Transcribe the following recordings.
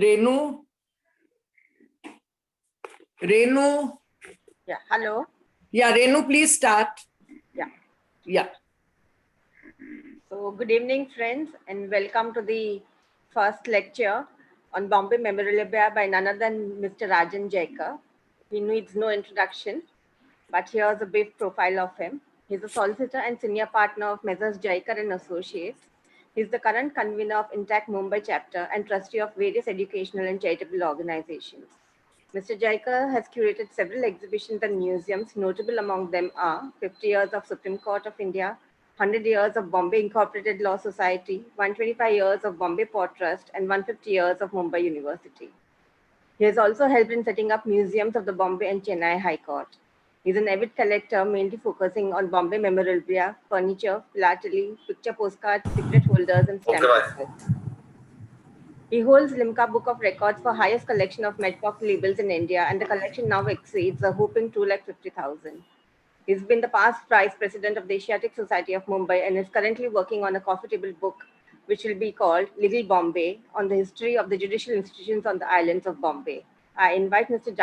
Renu? Renu? Yeah, hello. Yeah, Renu, please start. Yeah. Yeah. So, good evening, friends, and welcome to the first lecture on Bombay Memorabilia by none other than Mr. Rajan Jaikar. He needs no introduction, but here's a brief profile of him. He's a solicitor and senior partner of Messrs. Jaikar and Associates. He's the current convener of Intact Mumbai chapter and trustee of various educational and charitable organizations. Mr. Jaikar has curated several exhibitions and museums. Notable among them are 50 years of Supreme Court of India, 100 years of Bombay Incorporated Law Society, 125 years of Bombay Port Trust, and 150 years of Mumbai University. He has also helped in setting up museums of the Bombay and Chennai High Court. He is an avid collector, mainly focusing on Bombay memorabilia, furniture, philately, picture postcards, secret holders, and stamp papers. He holds Limca Book of Records for highest collection of Medcock labels in India, and the collection now exceeds a whopping 250,000. He's been the past vice president of the Asiatic Society of Mumbai and is currently working on a coffee table book, which will be called Little Bombay, on the history of the judicial institutions on the islands of Bombay. I invite Mr.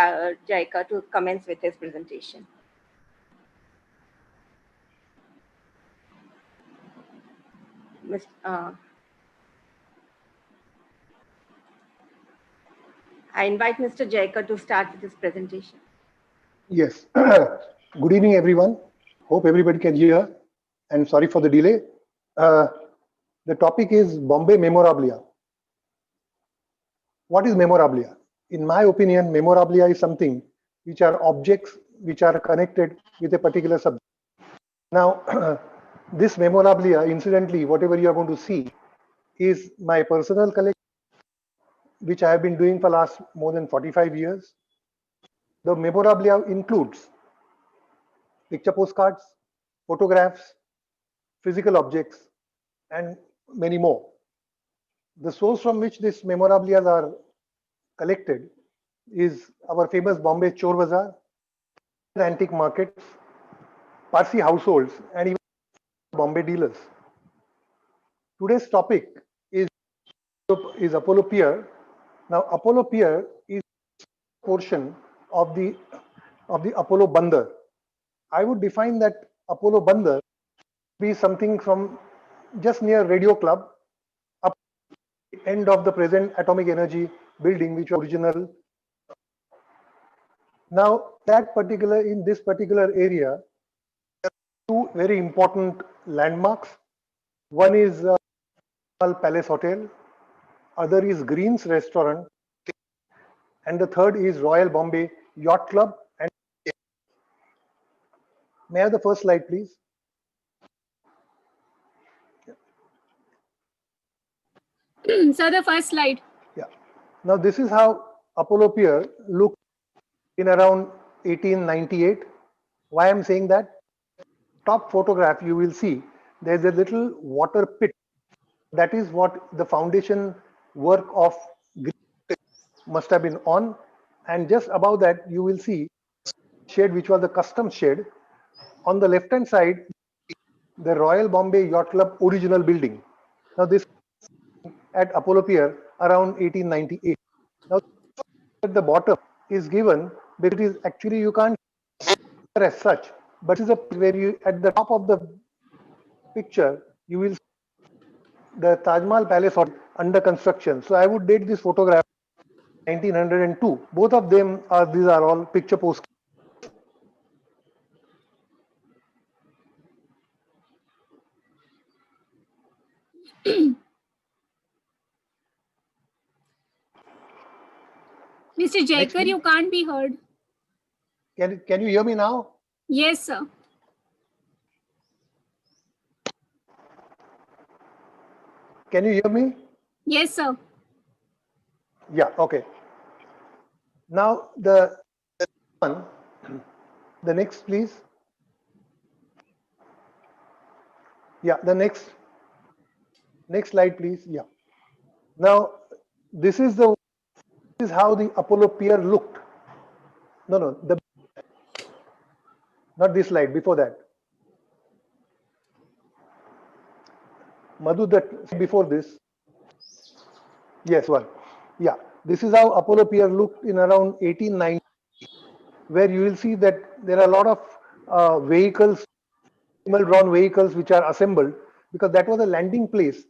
Jaikar to commence with his presentation. I invite Mr. Jaikar to start with his presentation. Yes. Good evening, everyone. Hope everybody can hear. And sorry for the delay. The topic is Bombay Memorabilia. What is memorabilia? In my opinion, memorabilia is something which are objects which are connected with a particular subject. Now, this memorabilia, incidentally, whatever you are going to see, is my personal collection, which I have been doing for last more than 45 years. The memorabilia includes picture postcards, photographs, physical objects, and many more. The source from which these memorabilia are collected is our famous Bombay Chor Bazaar, antique markets, Parsi households, and even Bombay dealers. Today's topic is Apollo Pier. Now, Apollo Pier is a portion of the Apollo Bandar. I would define that Apollo Bandar be something from just near Radio Club up to the end of the present Atomic Energy building, which was original. Now, in this particular area, there are two very important landmarks. One is Palace Hotel, other is Green's Restaurant, and the third is Royal Bombay Yacht Club. And may I have the first slide, please? Sir, the first slide. Yeah. Now, this is how Apollo Pier looked in around 1898. Why I'm saying that? Top photograph, you will see there's a little water pit. That is what the foundation work of must have been on. And just above that, you will see shed, which was the custom shed. On the left hand side, the Royal Bombay Yacht Club original building. Now, this at Apollo Pier around 1898. Now, at the bottom is given, but it is actually you can't as such, but it is a where you at the top of the picture you will see the Taj Mahal Palace under construction. So I would date this photograph 1902. Both of them are these are all picture postcards. Mr. Jaikar, you can't be heard. Can you hear me now? Yes, sir. Can you hear me? Yes, sir. Yeah, okay. Now the next, please. Yeah, the next slide, please. Yeah. Now this is how the Apollo Pier looked. No, not this slide, before that. Madhu, that before this. Yes, one. Yeah. this is how Apollo Pier looked in around 1890, where you will see that there are a lot of vehicles, drawn vehicles which are assembled, because that was a landing place.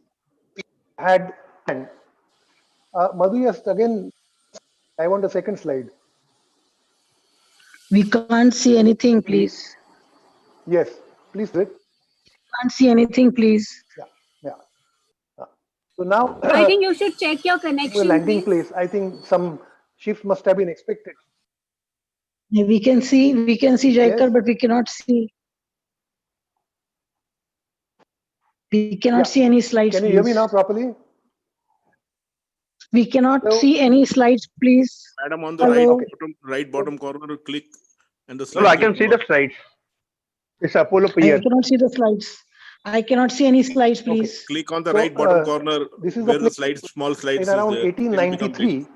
Had and Madhu, yes, again, I want a second slide. We can't see anything, please. Yes, please do it. Can't see anything, please. Yeah, yeah. So now, I think you should check your the connection, landing please. place, I think some shifts must have been expected. We can see Jaikar, Yes. but we cannot see. We cannot Yeah. see any slides, Can you hear me please. now properly? We cannot Hello? see any slides, please. Madam, on the Hello. right bottom corner, click and the No, slide. I can see the slides. It's Apollo I Pier. cannot see the slides. I cannot see any slides, please. Click on the So, right bottom corner this is the where the place slides, small slides in is around there. It will become big. 1893,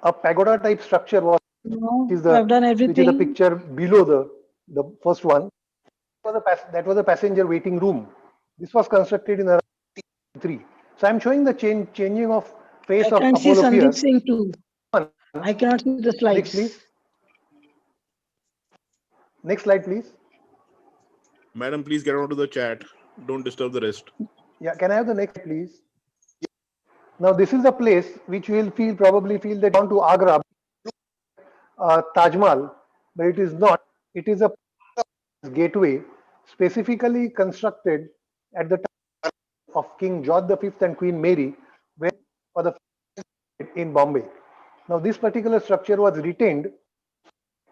a pagoda type structure was, No, which is I've done the everything. picture below the first one. That was a passenger waiting room. This was constructed in around 1893. So I'm showing the changing of face I of can't see Apollo Pier. Sandeep Singh too. I cannot see the Next, slides. please. Next slide, please. Madam, please get onto the chat. Don't disturb the rest. Yeah, can I have the next, please? Now, this is a place which you will probably feel that gone to Agra, Taj Mahal, but it is not. It is a gateway specifically constructed at the time of King George V and Queen Mary, when for the in Bombay. Now, this particular structure was retained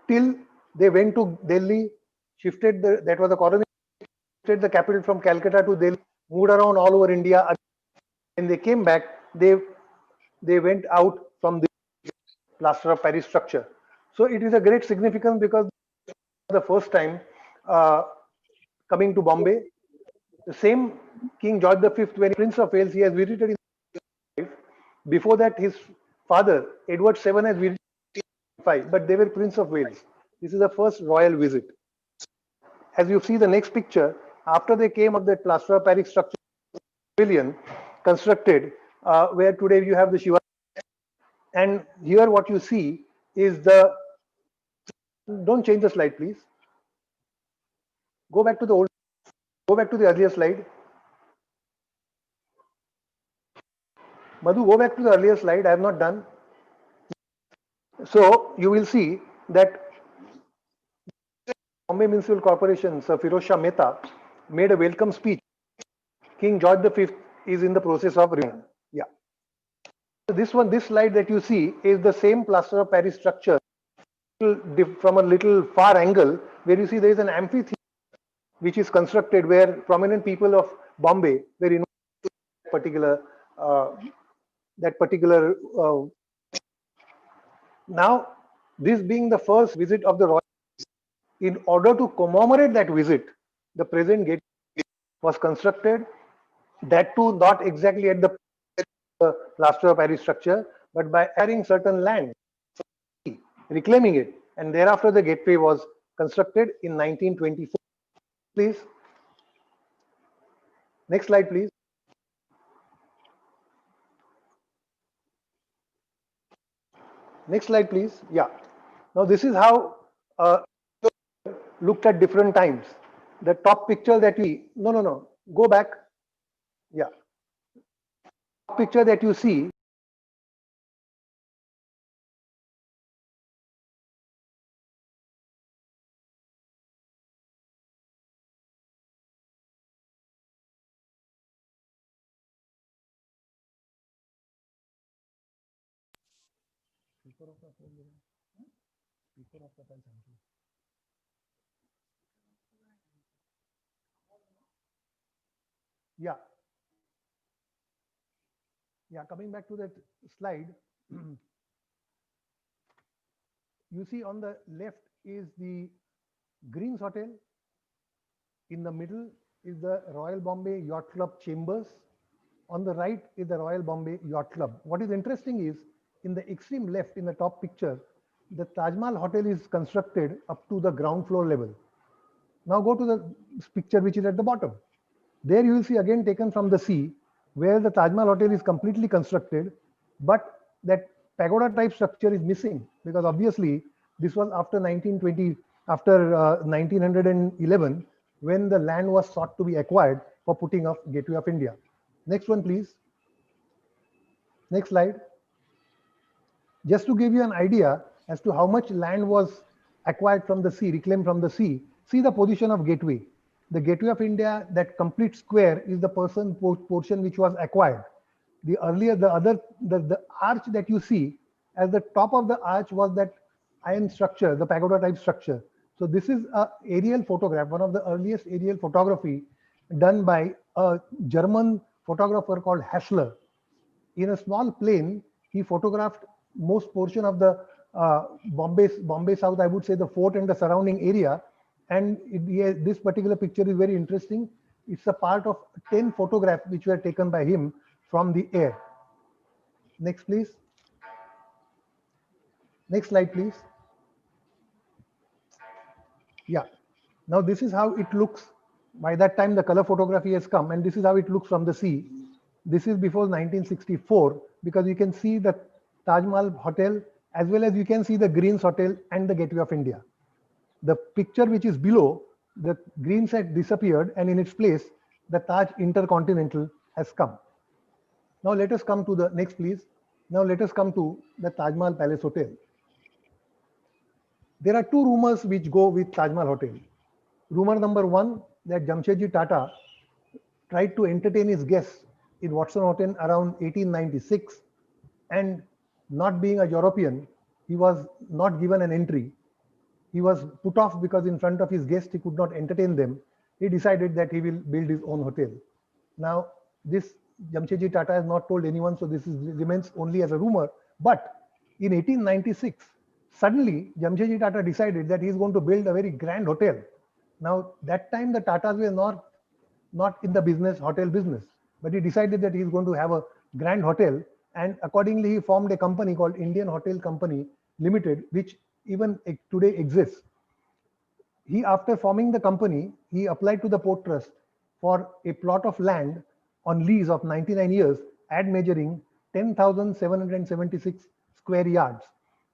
till they went to Delhi, shifted that was the coronation, shifted the capital from Calcutta to Delhi, moved around all over India. When they came back, they went out from the plaster of Paris structure. So it is a great significance because the first time coming to Bombay, the same King George V, when Prince of Wales, he has visited in life. Before that, his father Edward VII has visited in 5, but they were Prince of Wales. This is the first royal visit. As you see the next picture, after they came of that plaster of Paris structure, pavilion constructed, where today you have the Shiva. And here what you see is the, don't change the slide, please. Go back to the earlier slide. Madhu, go back to the earlier slide. I have not done. So you will see that Bombay Municipal Corporation, Sir Firoz Shah Mehta, made a welcome speech. King George V is in the process of renewal. Yeah. So this slide that you see is the same plaster of Paris structure from a little far angle, where you see there is an amphitheater which is constructed where prominent people of Bombay were in that particular. Now, this being the first visit of the royal, in order to commemorate that visit, the present gate was constructed. That too, not exactly at the plaster of Paris structure, but by adding certain land, reclaiming it, and thereafter the gateway was constructed in 1924. Please. Next slide, please. Next slide, please. Yeah. Now this is how looked at different times. The top picture that we no. Go back. Yeah. Picture that you see. Yeah. Yeah, coming back to that slide, you see on the left is the Greens Hotel. In the middle is the Royal Bombay Yacht Club Chambers. On the right is the Royal Bombay Yacht Club. What is interesting is, in the extreme left, in the top picture, the Taj Mahal Hotel is constructed up to the ground floor level. Now go to the picture which is at the bottom. There you will see again taken from the sea, where the Taj Mahal Hotel is completely constructed, but that pagoda type structure is missing, because obviously this was after 1920, after 1911, when the land was sought to be acquired for putting up Gateway of India. Next one, please. Next slide. Just to give you an idea as to how much land was acquired from the sea, reclaimed from the sea, see the position of Gateway. The Gateway of India, that complete square, is the portion which was acquired. The arch that you see, at the top of the arch was that iron structure, the pagoda type structure. So this is a aerial photograph, one of the earliest aerial photography done by a German photographer called Hassler. In a small plane, he photographed most portion of the Bombay South, I would say the fort and the surrounding area. And this particular picture is very interesting. It's a part of 10 photographs which were taken by him from the air. Next, please. Next slide, please. Yeah. Now this is how it looks. By that time, the color photography has come, and this is how it looks from the sea. This is before 1964, because you can see the Taj Mahal Hotel, as well as you can see the Greens Hotel and the Gateway of India. The picture which is below, the Greens had disappeared, and in its place, the Taj Intercontinental has come. Now let us come to the next, please. Now let us come to the Taj Mahal Palace Hotel. There are two rumors which go with Taj Mahal Hotel. Rumor number one, that Jamshedji Tata tried to entertain his guests in Watson Hotel around 1896, and not being a European, he was not given an entry. He was put off because in front of his guests he could not entertain them. He decided that he will build his own hotel. Now this Jamshedji Tata has not told anyone, so this remains only as a rumor. But in 1896, suddenly Jamshedji Tata decided that he is going to build a very grand hotel. Now that time the Tatas were not in the hotel business, but he decided that he is going to have a grand hotel, and accordingly he formed a company called Indian Hotel Company Limited, which even today exists. After forming the company, he applied to the Port Trust for a plot of land on lease of 99 years, at measuring 10,776 square yards.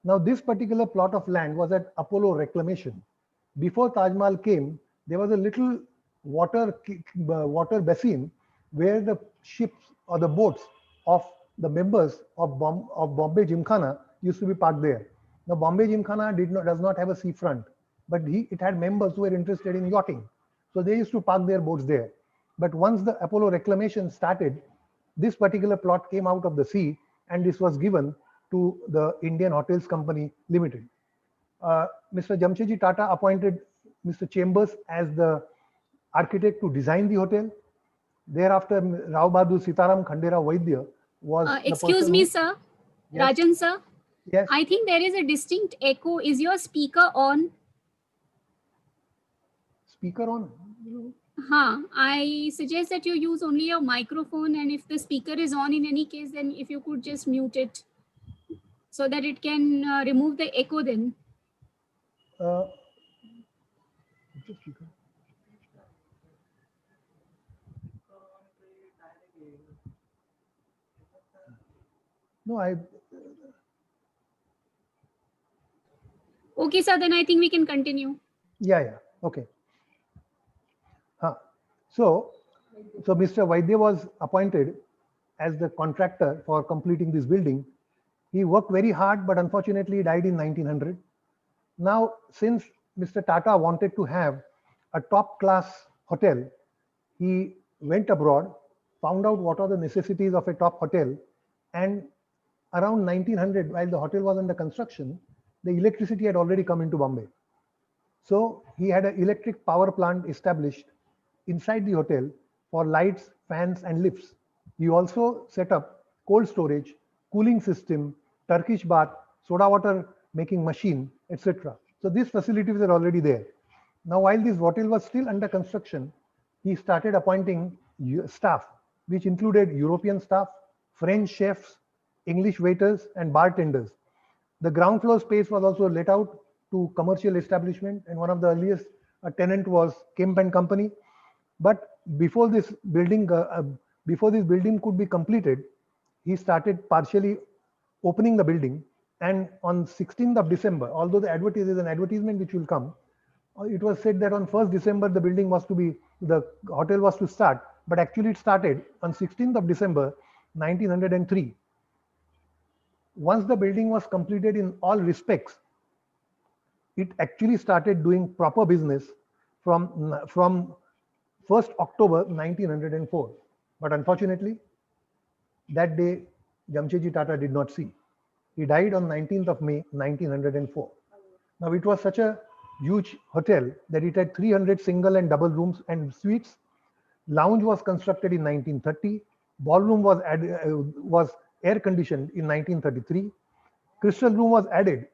Now this particular plot of land was at Apollo Reclamation. Before Taj Mahal came, there was a little water basin where the ships or the boats of the members of Bombay Gymkhana used to be parked there. Now Bombay Gymkhana does not have a seafront, but it had members who were interested in yachting. So they used to park their boats there. But once the Apollo Reclamation started, this particular plot came out of the sea, and this was given to the Indian Hotels Company Limited. Mr. Jamshedji Tata appointed Mr. Chambers as the architect to design the hotel. Thereafter, Rao Bahadur Sitaram Khandera Vaidya was Excuse me, sir. Yes. Rajan, sir. Yes. I think there is a distinct echo. Is your speaker on? Speaker on. I suggest that you use only your microphone, and if the speaker is on in any case, then if you could just mute it so that it can remove the echo then. No, Okay, sir, then I think we can continue. Yeah, okay. So Mr. Vaidya was appointed as the contractor for completing this building. He worked very hard, but unfortunately he died in 1900. Now, since Mr. Tata wanted to have a top class hotel, he went abroad, found out what are the necessities of a top hotel, and around 1900, while the hotel was under construction, the electricity had already come into Bombay. So he had an electric power plant established inside the hotel for lights, fans, and lifts. He also set up cold storage, cooling system, Turkish bath, soda water making machine, etc. So these facilities are already there. Now, while this hotel was still under construction, he started appointing staff, which included European staff, French chefs, English waiters, and bartenders. The ground floor space was also let out to commercial establishment, and one of the earliest tenant was Kemp and Company. But before this building could be completed, he started partially opening the building. And on 16th of December, although the advertisement which will come, it was said that on 1st December the hotel was to start, but actually it started on 16th of December 1903. Once the building was completed in all respects, it actually started doing proper business from 1st October 1904. But unfortunately, that day Jamshedji Tata did not see. He died on 19th of May 1904. Now it was such a huge hotel that it had 300 single and double rooms and suites. Lounge was constructed in 1930. Ballroom was air conditioned in 1933. Crystal room was added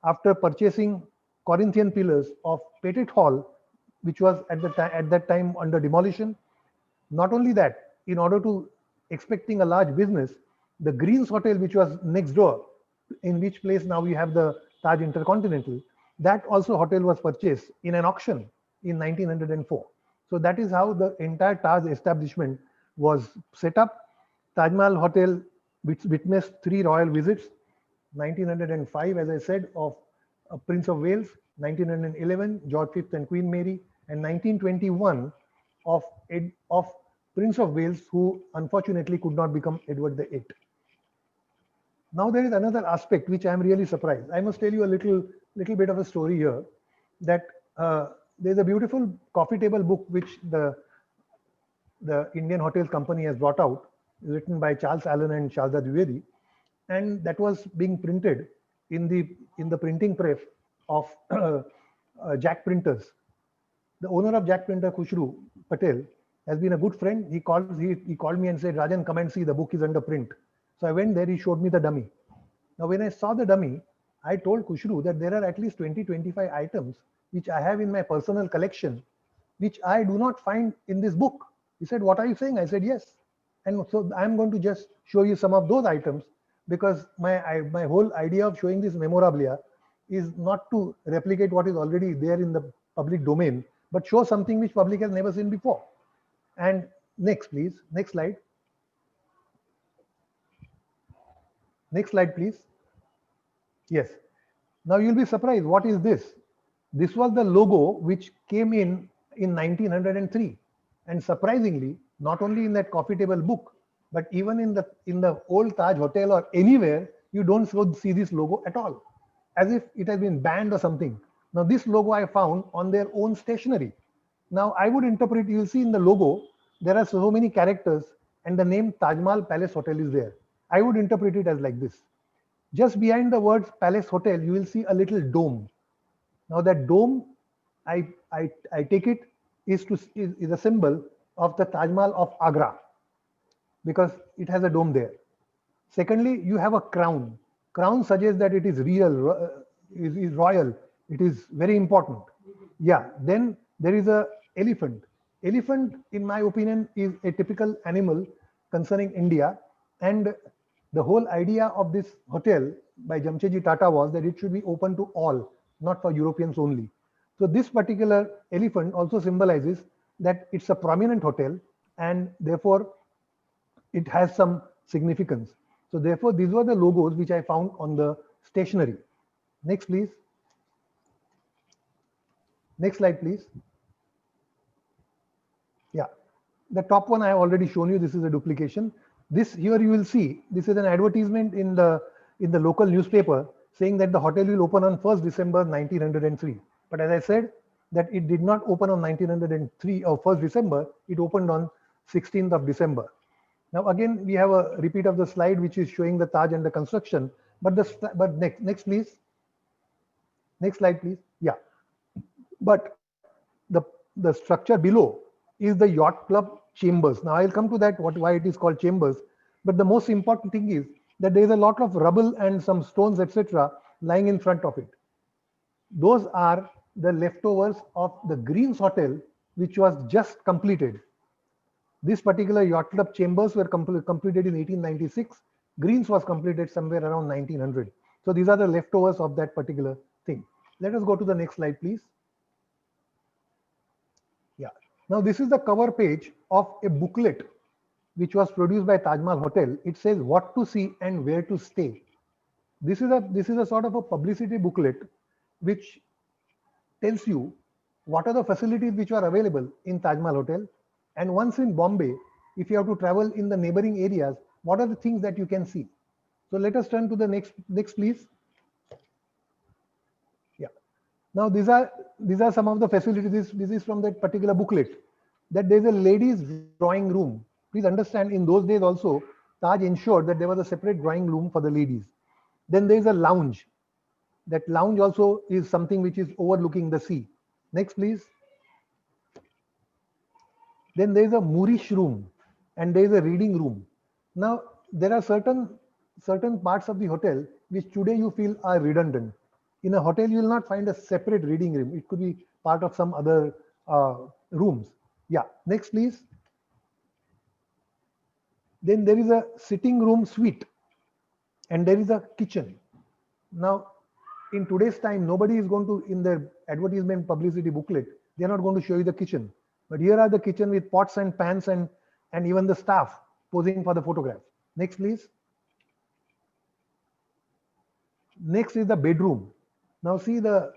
after purchasing Corinthian pillars of Petit Hall, which was at that time under demolition. Not only that, in order to expecting a large business, the Greens Hotel, which was next door, in which place now we have the Taj Intercontinental, that also hotel was purchased in an auction in 1904. So that is how the entire Taj establishment was set up. Taj Mahal Hotel, which witnessed 3 royal visits, 1905, as I said, of Prince of Wales, 1911, George V and Queen Mary, and 1921 of Prince of Wales, who unfortunately could not become Edward VIII. Now there is another aspect which I am really surprised. I must tell you a little bit of a story here, that there's a beautiful coffee table book which the Indian Hotels Company has brought out, written by Charles Allen and Sharda Dwivedi, and that was being printed in the printing press of Jack Printers. The owner of Jack Printer, Khushru Patel, has been a good friend. He called me and said, "Rajan, come and see, the book is under print." So I went there, he showed me the dummy. Now when I saw the dummy, I told Khushru that there are at least 20-25 items which I have in my personal collection, which I do not find in this book. He said, "What are you saying?" I said, "Yes." And so I'm going to just show you some of those items, because my whole idea of showing this memorabilia is not to replicate what is already there in the public domain, but show something which public has never seen before. And next, please. Next slide. Next slide, please. Yes. Now you'll be surprised. What is this? This was the logo which came in 1903. And surprisingly, not only in that coffee table book, but even in the old Taj Hotel or anywhere, you don't see this logo at all, as if it has been banned or something. Now this logo I found on their own stationery. Now I would interpret, you'll see in the logo, there are so many characters and the name Taj Mahal Palace Hotel is there. I would interpret it as like this. Just behind the words Palace Hotel, you will see a little dome. Now that dome, I take it is a symbol of the Taj Mahal of Agra, because it has a dome there. Secondly, you have a crown. Crown suggests that it is real, is royal. It is very important. Yeah. Then there is a elephant. Elephant, in my opinion, is a typical animal concerning India. And the whole idea of this hotel by Jamshedji Tata was that it should be open to all, not for Europeans only. So this particular elephant also symbolizes that it's a prominent hotel, and therefore it has some significance. So therefore these were the logos which I found on the stationery. Next, please. Next slide, please. Yeah, the top one I have already shown you. This is a duplication. This here you will see, this is an advertisement in the local newspaper saying that the hotel will open on 1st December 1903. But as I said, that it did not open on 1903 or 1st December, it opened on 16th of December. Now again, we have a repeat of the slide which is showing the Taj and the construction. But next please. Next slide, please. Yeah. But the structure below is the yacht club chambers. Now I'll come to that, why it is called chambers. But the most important thing is that there is a lot of rubble and some stones, etc., lying in front of it. Those are the leftovers of the Greens Hotel, which was just completed. This particular yacht club chambers were completed in 1896. Greens was completed somewhere around 1900. So these are the leftovers of that particular thing. Let us go to the next slide, please. Yeah. Now this is the cover page of a booklet which was produced by Taj Mahal Hotel. It says what to see and where to stay. This is a sort of a publicity booklet which tells you what are the facilities which are available in Taj Mahal Hotel. And once in Bombay, if you have to travel in the neighboring areas, what are the things that you can see? So let us turn to the next please. Yeah. Now these are some of the facilities. This is from that particular booklet, that there's a ladies drawing room. Please understand, in those days also, Taj ensured that there was a separate drawing room for the ladies. Then there's a lounge. That lounge also is something which is overlooking the sea. Next, please. Then there's a Moorish room and there's a reading room. Now, there are certain parts of the hotel which today you feel are redundant. In a hotel, you will not find a separate reading room. It could be part of some other rooms. Yeah, next, please. Then there is a sitting room suite and there is a kitchen. Now, in today's time, nobody is going to, in the advertisement publicity booklet, they're not going to show you the kitchen. But here are the kitchen with pots and pans and even the staff posing for the photograph. Next, please. Next is the bedroom. Now see the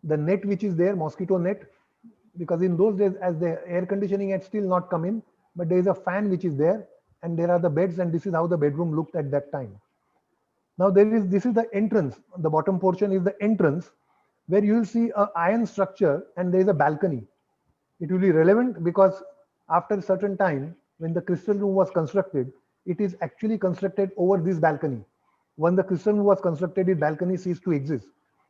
net which is there, mosquito net, because in those days, as the air conditioning had still not come in, but there is a fan which is there and there are the beds, and this is how the bedroom looked at that time. Now this is the entrance. The bottom portion is the entrance where you will see an iron structure and there is a balcony. It will be relevant because after a certain time, when the crystal room was constructed, it is actually constructed over this balcony. When the crystal room was constructed, the balcony ceased to exist.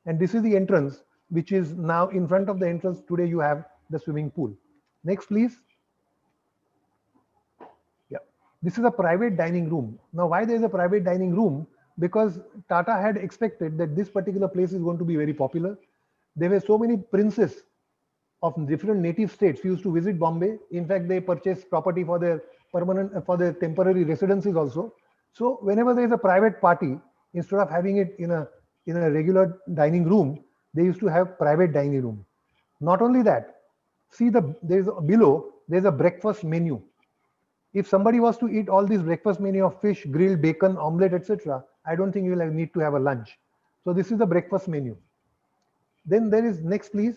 And this is the entrance, which is now in front of the entrance. Today you have the swimming pool. Next, please. Yeah, this is a private dining room. Now, why there is a private dining room? Because Tata had expected that this particular place is going to be very popular. There were so many princes of different native states who used to visit Bombay. In fact, they purchased property for their temporary residences also. So whenever there is a private party, instead of having it in a regular dining room, they used to have private dining room. Not only that, see below there's a breakfast menu. If somebody was to eat all this breakfast menu of fish, grilled bacon, omelette, etc., I don't think you will need to have a lunch. So this is the breakfast menu. Then there is, next please.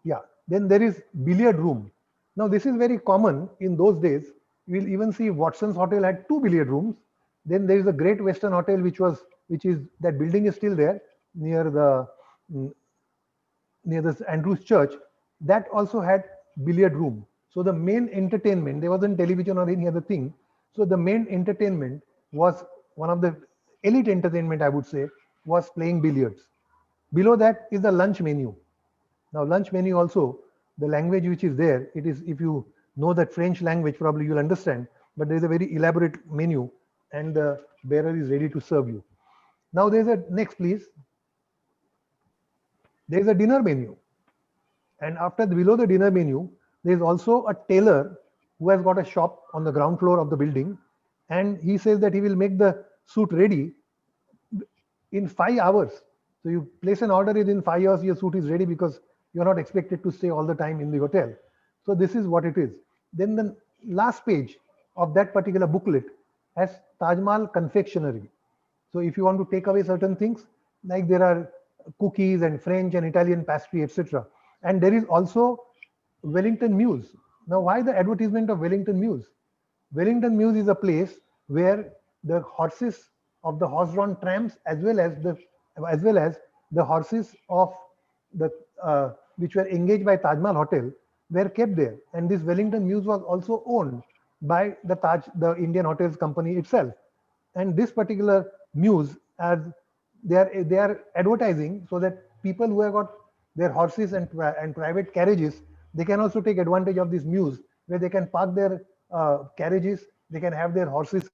Yeah, then there is billiard room. Now this is very common in those days. You will even see Watson's Hotel had 2 billiard rooms. Then there is a Great Western Hotel, that building is still there near this Andrews Church. That also had billiard room. So the main entertainment, there wasn't television or any other thing. So the main entertainment was, one of the elite entertainment, I would say, was playing billiards. Below that is the lunch menu. Now lunch menu also, the language which is there, it is, if you know that French language, probably you'll understand, but there is a very elaborate menu and the bearer is ready to serve you. Now there's a, next please. There's a dinner menu. And below the dinner menu, there's also a tailor who has got a shop on the ground floor of the building. And he says that he will make the suit ready in 5 hours. So you place an order, within 5 hours, your suit is ready because you're not expected to stay all the time in the hotel. So this is what it is. Then the last page of that particular booklet has Taj Mahal confectionery. So if you want to take away certain things, like there are cookies and French and Italian pastry, etc. And there is also Wellington Mews. Now, why the advertisement of Wellington Mews? Wellington Mews is a place where the horses of the horse-drawn trams, as well as the horses of the which were engaged by Taj Mahal Hotel, were kept there. And this Wellington Mews was also owned by the Indian Hotels Company itself. And this particular Mews, as they are advertising, so that people who have got their horses and private carriages, they can also take advantage of this Mews, where they can park their carriages, they can have their horses.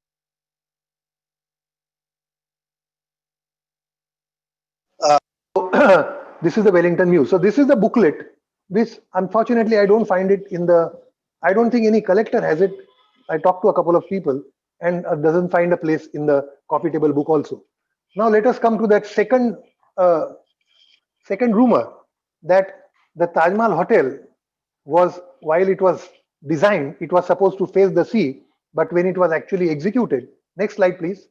This is the Wellington Mews. So this is the booklet, which unfortunately I don't find it I don't think any collector has it. I talked to a couple of people and doesn't find a place in the coffee table book also. Now let us come to that second rumor, that the Taj Mahal Hotel was, while it was designed, it was supposed to face the sea, but when it was actually executed. Next slide, please.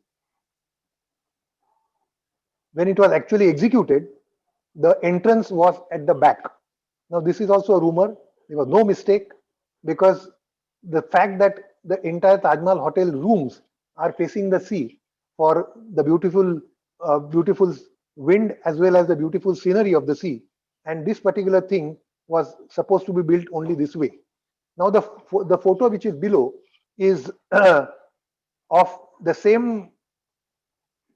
when it was actually executed, the entrance was at the back. Now, this is also a rumor. There was no mistake, because the fact that the entire Taj Mahal hotel rooms are facing the sea for the beautiful wind as well as the beautiful scenery of the sea. And this particular thing was supposed to be built only this way. Now, the photo which is below is of the same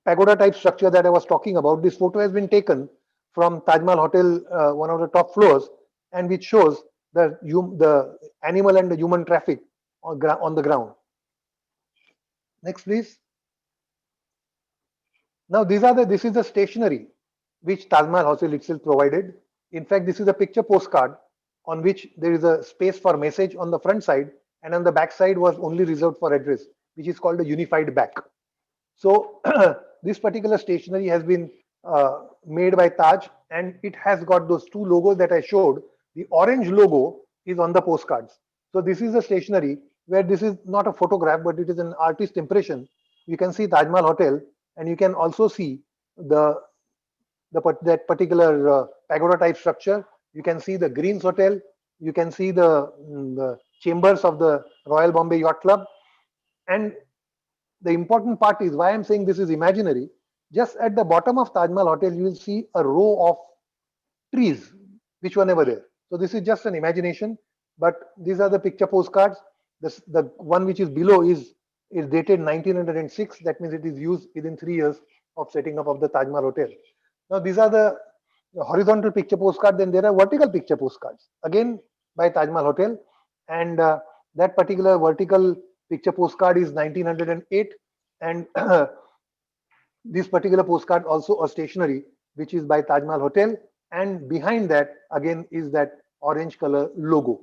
pagoda type structure that I was talking about. This photo has been taken from Taj Mahal Hotel, one of the top floors, and which shows the animal and the human traffic on the ground. Next, please. Now, this is the stationery which Taj Mahal Hotel itself provided. In fact, this is a picture postcard on which there is a space for message on the front side, and on the back side was only reserved for address, which is called a unified back. So this particular stationery has been made by Taj, and it has got those two logos that I showed. The orange logo is on the postcards. So this is a stationery where this is not a photograph, but it is an artist impression. You can see Taj Mahal Hotel, and you can also see that particular pagoda type structure. You can see the Greens Hotel. You can see the chambers of the Royal Bombay Yacht Club. And the important part is why I'm saying this is imaginary. Just at the bottom of Taj Mahal Hotel, you will see a row of trees which were never there. So this is just an imagination, but these are the picture postcards. The one which is below is dated 1906. That means it is used within 3 years of setting up of the Taj Mahal Hotel. Now these are the horizontal picture postcards. Then there are vertical picture postcards, again by Taj Mahal Hotel, and that particular vertical picture postcard is 1908, and this particular postcard also a stationery which is by Taj Mahal Hotel, and behind that again is that orange color logo.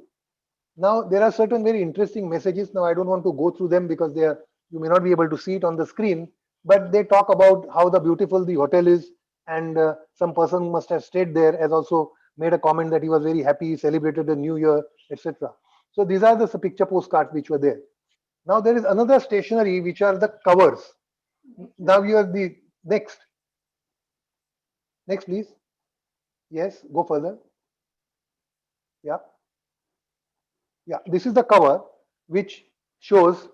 Now there are certain very interesting messages. Now I don't want to go through them because you may not be able to see it on the screen, but they talk about how beautiful the hotel is, and some person must have stayed there has also made a comment that he was very happy, he celebrated the new year, etc. So these are the picture postcards which were there. Now there is another stationery which are the covers. Now you have the next please. Yes, go further. Yeah, this is the cover which shows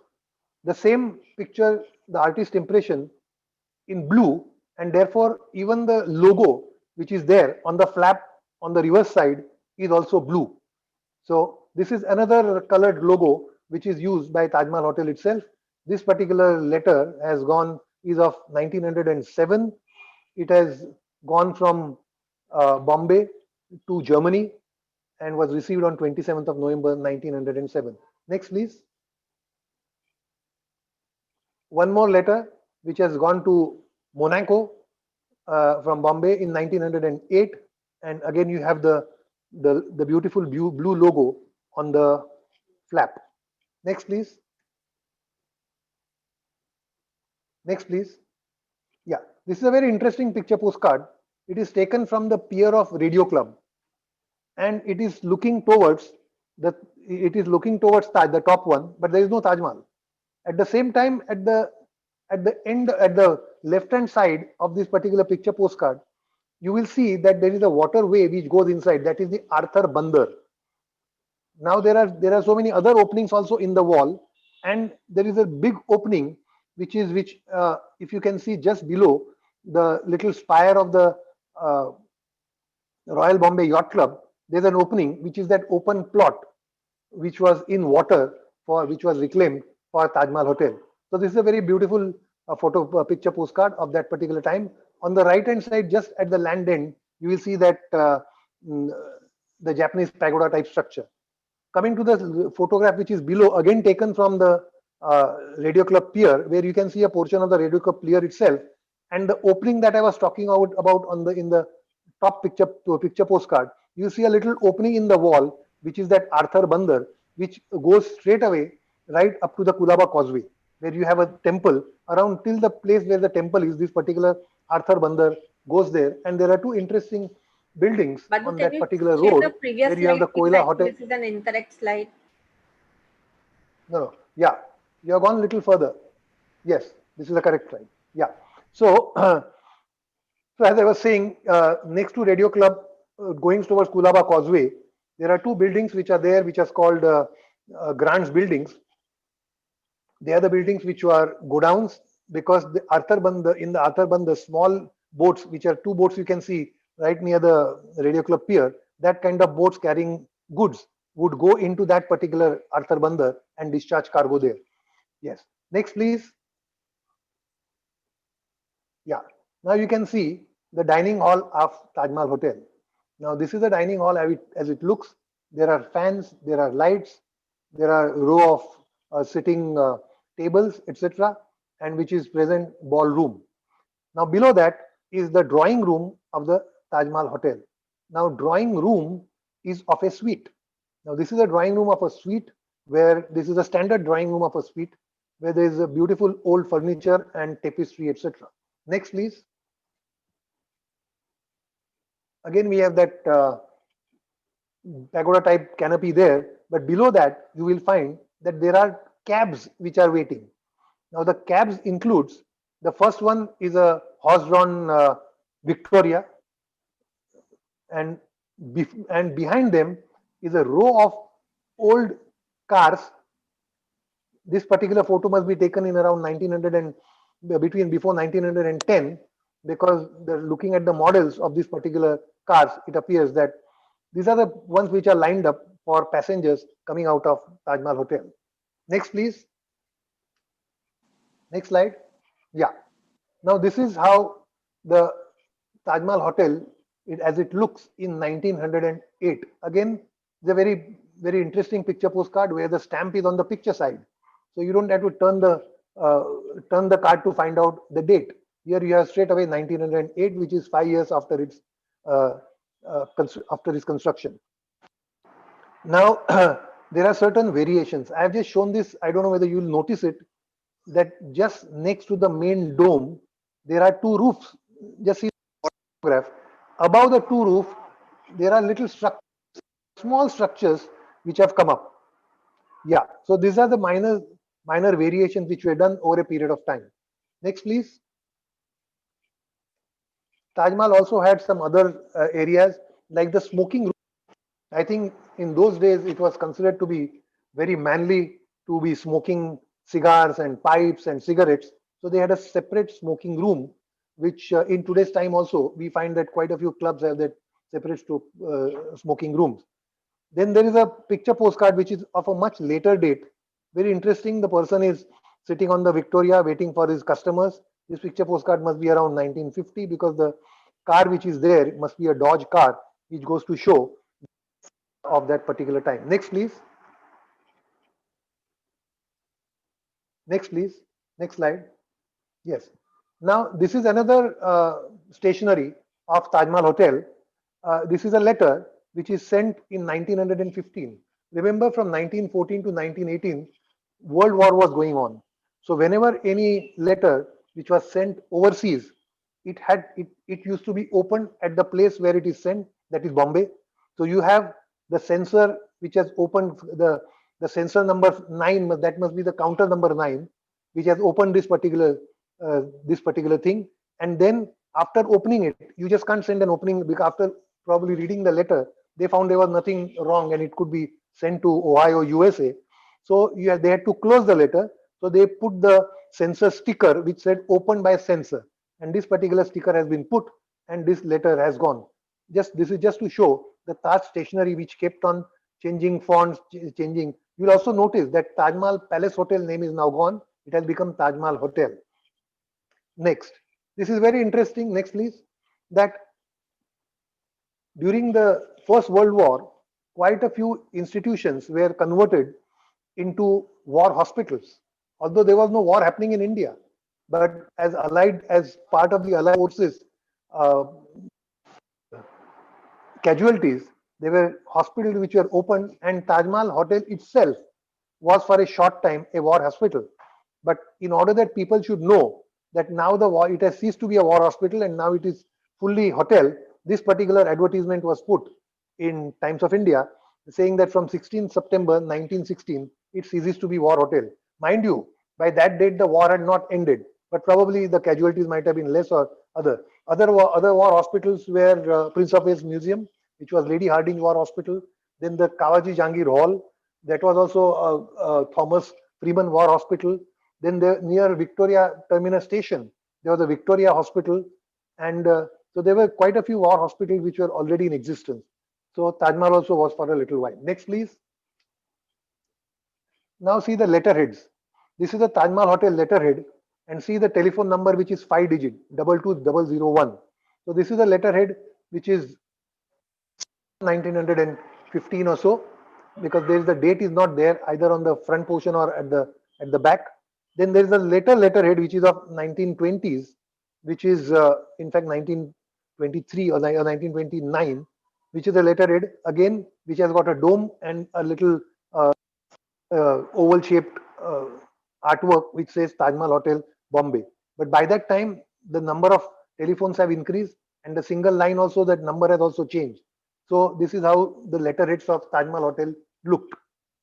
the same picture, the artist impression in blue, and therefore even the logo which is there on the flap on the reverse side is also blue. So this is another colored logo which is used by Taj Mahal Hotel itself. This particular letter is of 1907. It has gone from Bombay to Germany and was received on 27th of November 1907. Next, please. One more letter which has gone to Monaco from Bombay in 1908, and again you have the beautiful blue logo on the flap. Next, please. Next, please. Yeah, this is a very interesting picture postcard. It is taken from the pier of Radio Club, and it is looking towards the top one, but there is no Taj Mahal. At the same time, at the left hand side of this particular picture postcard, you will see that there is a waterway which goes inside. That is the Arthur Bandar. Now there are so many other openings also in the wall, and there is a big opening which if you can see just below the little spire of the Royal Bombay Yacht Club, there's an opening which is that open plot which was in water which was reclaimed for Taj Mahal Hotel. So this is a very beautiful picture postcard of that particular time. On the right hand side, just at the land end, you will see that the Japanese pagoda type structure. Coming to the photograph which is below, again taken from the Radio Club pier, where you can see a portion of the Radio Club pier itself, and the opening that I was talking about in the top picture postcard. You see a little opening in the wall, which is that Arthur Bandar, which goes straight away right up to the Kulaba Causeway, where you have a temple around till the place where the temple is. This particular Arthur Bandar goes there, and there are two interesting buildings on that particular road where you have the Koila Hotel. This is an incorrect slide. No, yeah, you have gone a little further. Yes, this is the correct slide. Yeah, so So as I was saying, next to Radio Club, going towards Kulaba Causeway, there are two buildings which are there, which are called Grants buildings. They are the buildings which are godowns, because the in the Arthur the small boats, which are two boats you can see right near the Radio Club pier, that kind of boats carrying goods would go into that particular Arthur Bandar and discharge cargo there. Yes. Next, please. Yeah. Now you can see the dining hall of Taj Mahal Hotel. Now this is a dining hall as it looks. There are fans, there are lights, there are row of sitting tables, etc., and which is present ballroom. Now below that is the drawing room of the Taj Mahal Hotel. Now drawing room is of a suite. Now this is a drawing room of a suite, where this is a standard drawing room of a suite, where there is a beautiful old furniture and tapestry, etc. Next, please. Again, we have that pagoda type canopy there, but below that you will find that there are cabs which are waiting. Now the cabs includes, the first one is a horse-drawn Victoria, and behind them is a row of old cars. This particular photo must be taken in around 1900 and before 1910, because looking at the models of these particular cars, it appears that these are the ones which are lined up for passengers coming out of Taj Mahal Hotel. Next, please. Next slide. Yeah. Now this is how the Taj Mahal Hotel, as it looks in 1908. Again, it's a very, very interesting picture postcard where the stamp is on the picture side. So you don't have to turn the card to find out the date. Here you have straight away 1908, which is 5 years after its construction. Now there are certain variations. I have just shown this. I don't know whether you will notice it, that just next to the main dome there are two roofs. Just see the photograph. Above the two roofs there are little small structures which have come up. Yeah. So these are the minor variations which were done over a period of time. Next, please. Taj Mahal also had some other areas like the smoking room. I think in those days it was considered to be very manly to be smoking cigars and pipes and cigarettes. So they had a separate smoking room, which in today's time also we find that quite a few clubs have that separate smoking rooms. Then there is a picture postcard which is of a much later date. Very interesting. The person is sitting on the Victoria waiting for his customers. This picture postcard must be around 1950, because the car which is there must be a Dodge car, which goes to show of that particular time. Next, please. Next, please. Next slide. Yes. Now this is another stationery of Taj Mahal Hotel. This is a letter which is sent in 1915. Remember, from 1914 to 1918, World War was going on. So whenever any letter which was sent overseas, it used to be opened at the place where it is sent, that is Bombay. So you have the censor which has opened the censor number 9, that must be the counter number 9, which has opened this particular thing. And then after opening it, you just can't send an opening, because after probably reading the letter, they found there was nothing wrong and it could be sent to Ohio, USA. So they had to close the letter. So they put the censor sticker which said opened by censor, and this particular sticker has been put and this letter has gone. This is just to show the Taj stationery which kept on changing fonts, changing. You'll also notice that Taj Mahal Palace Hotel name is now gone. It has become Taj Mahal Hotel. Next. This is very interesting. Next, please. That during the First World War, quite a few institutions were converted into war hospitals. Although there was no war happening in India, but as part of the Allied forces casualties, there were hospitals which were opened, and Taj Mahal Hotel itself was for a short time a war hospital. But in order that people should know that now it has ceased to be a war hospital and now it is fully hotel, this particular advertisement was put in Times of India saying that from 16 September 1916, it ceases to be war hotel. Mind you, by that date, the war had not ended, but probably the casualties might have been less or other war hospitals were Prince of Wales Museum, which was Lady Hardinge War Hospital, then the Kawaji Jangir Hall, that was also Thomas Freeman War Hospital. Then near Victoria Terminus Station, there was a Victoria Hospital, and so there were quite a few war hospitals which were already in existence. So Taj Mahal also was for a little while. Next, please. Now see the letterheads. This is the Taj Mahal Hotel letterhead, and see the telephone number, which is 5-digit 22001. So this is a letterhead which is 1915 or so, because there is the date is not there either on the front portion or at the back. Then there is a letterhead which is of 1920s, which is in fact 1923 or 1929, which is a letterhead again which has got a dome and a little oval shaped artwork which says Taj Mahal Hotel, Bombay. But by that time, the number of telephones have increased, and the single line also, that number has also changed. So this is how the letterheads of Taj Mahal Hotel looked.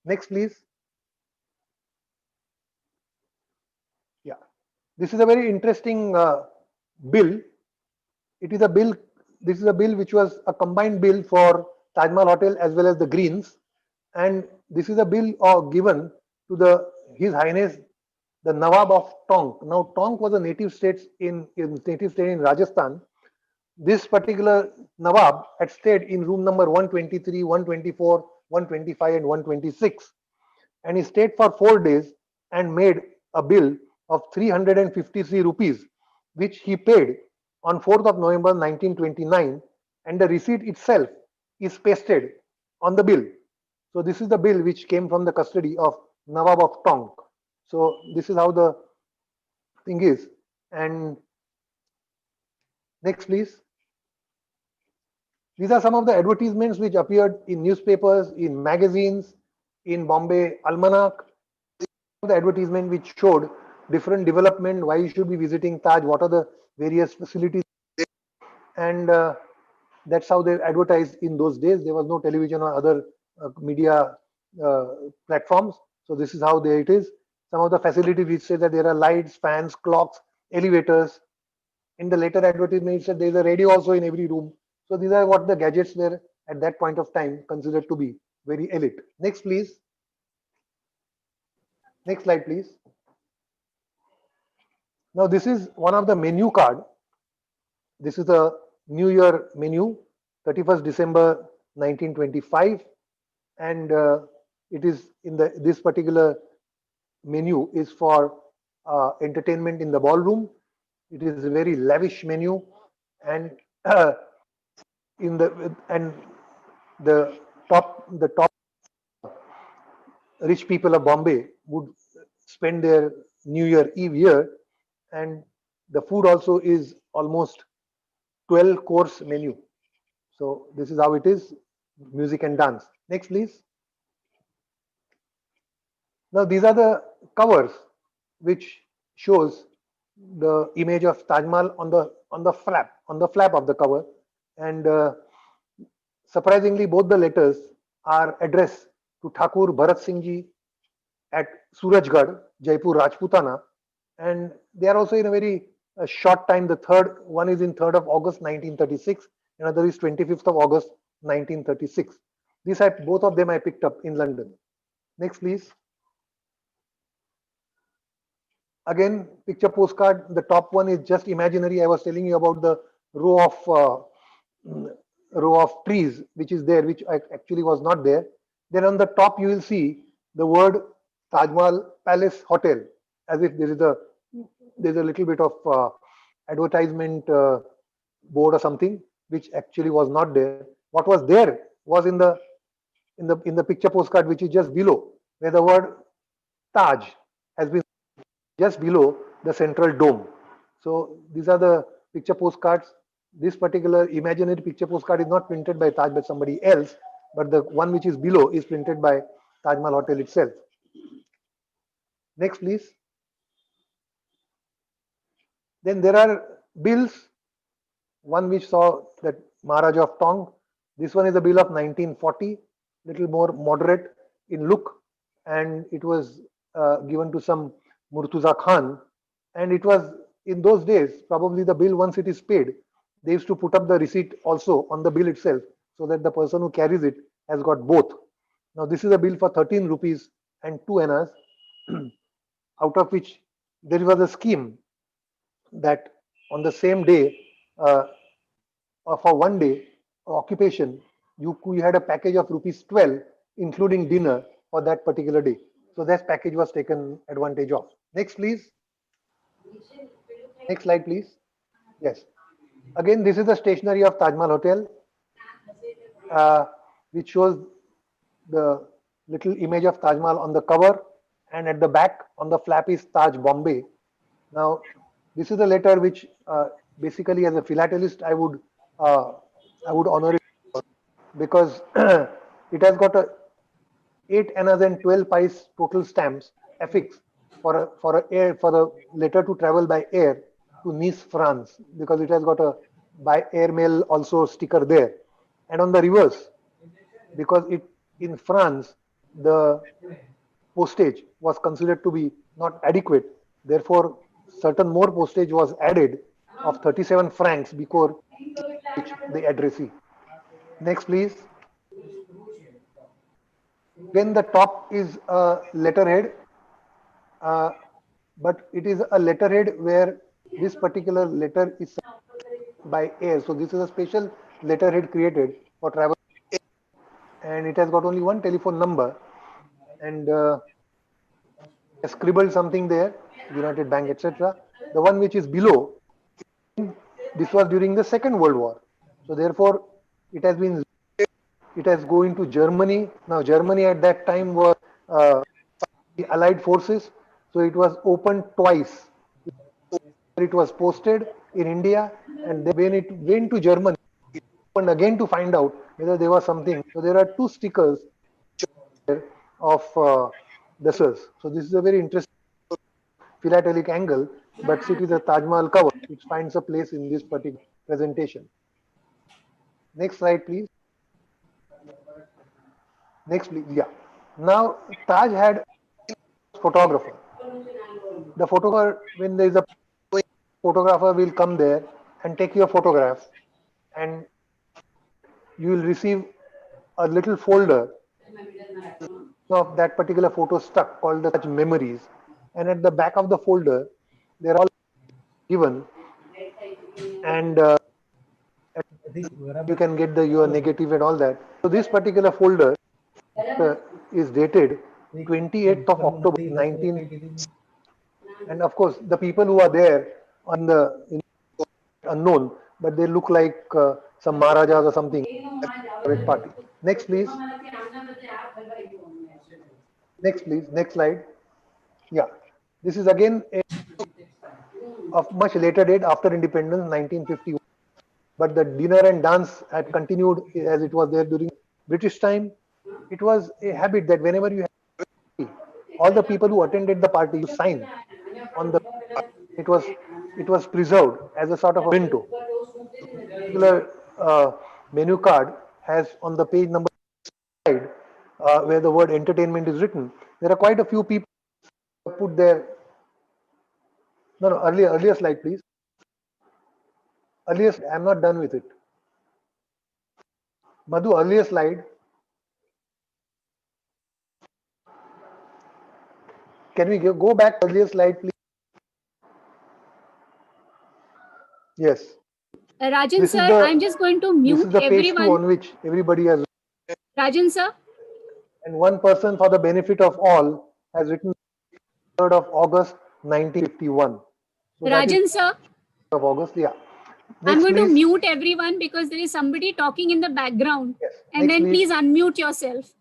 Next, please. Yeah, this is a very interesting bill. It is a bill. This is a bill which was a combined bill for Taj Mahal Hotel as well as the Greens, and this is a bill given to His Highness the Nawab of Tonk. Now Tonk was a native state in Rajasthan. This particular Nawab had stayed in room number 123, 124, 125 and 126, and he stayed for 4 days and made a bill of 353 rupees, which he paid on 4th of November 1929, and the receipt itself is pasted on the bill. So this is the bill which came from the custody of Nawab of Tonk. So this is how the thing is. And next, please. These are some of the advertisements which appeared in newspapers, in magazines, in Bombay Almanac. The advertisement which showed different development, why you should be visiting Taj, what are the various facilities, and that's how they advertised in those days. There was no television or other media platforms. So this is how it is. Some of the facilities which say that there are lights, fans, clocks, elevators. In the later advertisement, it said there is a radio also in every room. So these are what the gadgets were at that point of time considered to be very elite. Next, please. Next slide, please. Now this is one of the menu card. This is the New Year menu, 31st December 1925, and it is in this particular menu is for entertainment in the ballroom. It is a very lavish menu, and the top rich people of Bombay would spend their New Year Eve here, and the food also is almost 12-course menu. So this is how it is, music and dance. Next, please. Now these are the covers which shows the image of Taj Mahal on the flap of the cover, and surprisingly both the letters are addressed to Thakur Bharat Singh Ji at Surajgarh, Jaipur, Rajputana, and they are also in a very short time. The third one is in 3rd of August 1936, another is 25th of August 1936. Both of them I picked up in London. Next, please. Again, picture postcard. The top one is just imaginary. I was telling you about the row of trees which is there, which actually was not there. Then on the top you will see the word Taj Mahal Palace Hotel, as if there's a little bit of advertisement board or something, which actually was not there. What was there was in the picture postcard, which is just below, where the word Taj has been just below the central dome. So these are the picture postcards. This particular imaginary picture postcard is not printed by Taj but somebody else, but the one which is below is printed by Taj Mahal Hotel itself. Next, please. Then there are bills. One which saw that Maharaja of Tonk. This one is a bill of 1940, little more moderate in look, and it was given to some Murtuza Khan, And it was in those days, probably the bill, once it is paid, they used to put up the receipt also on the bill itself, so that the person who carries it has got both. Now this is a bill for 13 rupees and 2 annas, out of which there was a scheme that on the same day, for one day occupation, you had a package of rupees 12, including dinner for that particular day. So that package was taken advantage of. Next, please. Next slide, please. Yes. Again, this is the stationery of Taj Mahal Hotel, which shows the little image of Taj Mahal on the cover, and at the back on the flap is Taj Bombay. Now, this is a letter which basically, as a philatelist, I would honor it, because it has got a 8 annas and 12 pice total stamps affixed for a letter to travel by air to Nice, France, because it has got a by airmail also sticker there. And on the reverse, because it in France the postage was considered to be not adequate, therefore certain more postage was added of 37 francs before the addressee. Next, please. Then the top is a letterhead, but it is a letterhead where this particular letter is by air. So this is a special letterhead created for travel, and it has got only one telephone number, and scribbled something there, United Bank, etc. The one which is below, this was during the Second World War. So therefore, it has go into Germany. Now Germany at that time was the Allied forces, so it was opened twice. It was posted in India, and then when it went to Germany, it opened again to find out whether there was something. So there are two stickers of the sirs. So this is a very interesting philatelic angle, but it is a Taj Mahal cover, which finds a place in this particular presentation. Next slide, please. Next, please. Yeah. Now, Taj had a photographer. The photographer, when there is a photographer, will come there and take your photograph, and you will receive a little folder of that particular photo stuck called the Taj Memories. And at the back of the folder, they're all given, and you can get your negative and all that. So this particular folder is dated 28th of October 19, and of course the people who are there on the unknown, but they look like some Maharajas or something. Party. Next, please. Next, please. Next slide. Yeah, this is again of much later date, after independence, 1951. But the dinner and dance had continued as it was there during British time. It was a habit that whenever you have all the people who attended the party, you sign on the. It was preserved as a sort of a memento. Particular menu card has on the page number side where the word entertainment is written. There are quite a few people who put their. No, earlier slide, please. Earlier, I'm not done with it. Madhu, earlier slide. Can we go back to earlier slide, please? Yes. Rajan sir, I'm just going to mute this is the page everyone. 2 on which everybody has. Rajan sir. And one person, for the benefit of all, has written 3rd of August 1951. So Rajan sir. Of August, yeah. Next, I'm going please. to mute everyone because there is somebody talking in the background. Yes. And Next, then please unmute yourself.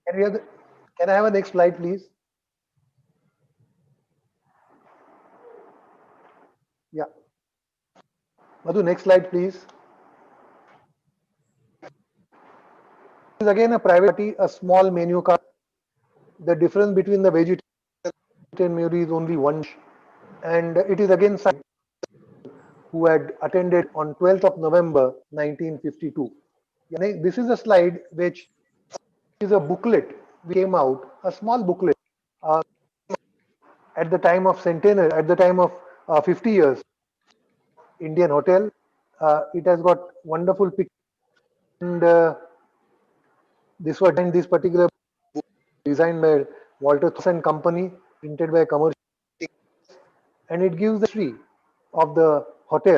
Can I have a next slide, please? Yeah. Madhu, next slide, please. This is again a private party, a small menu card. The difference between the vegetarian menu is only one, and it is again signed who had attended on 12th of November 1952. This is a slide which is a booklet. We came out, a small booklet at the time of centenary, at the time of 50 years, Indian Hotel. It has got wonderful pictures, and this was designed, this particular book designed by Walter Thompson Company, printed by Commercial, and it gives the history of the hotel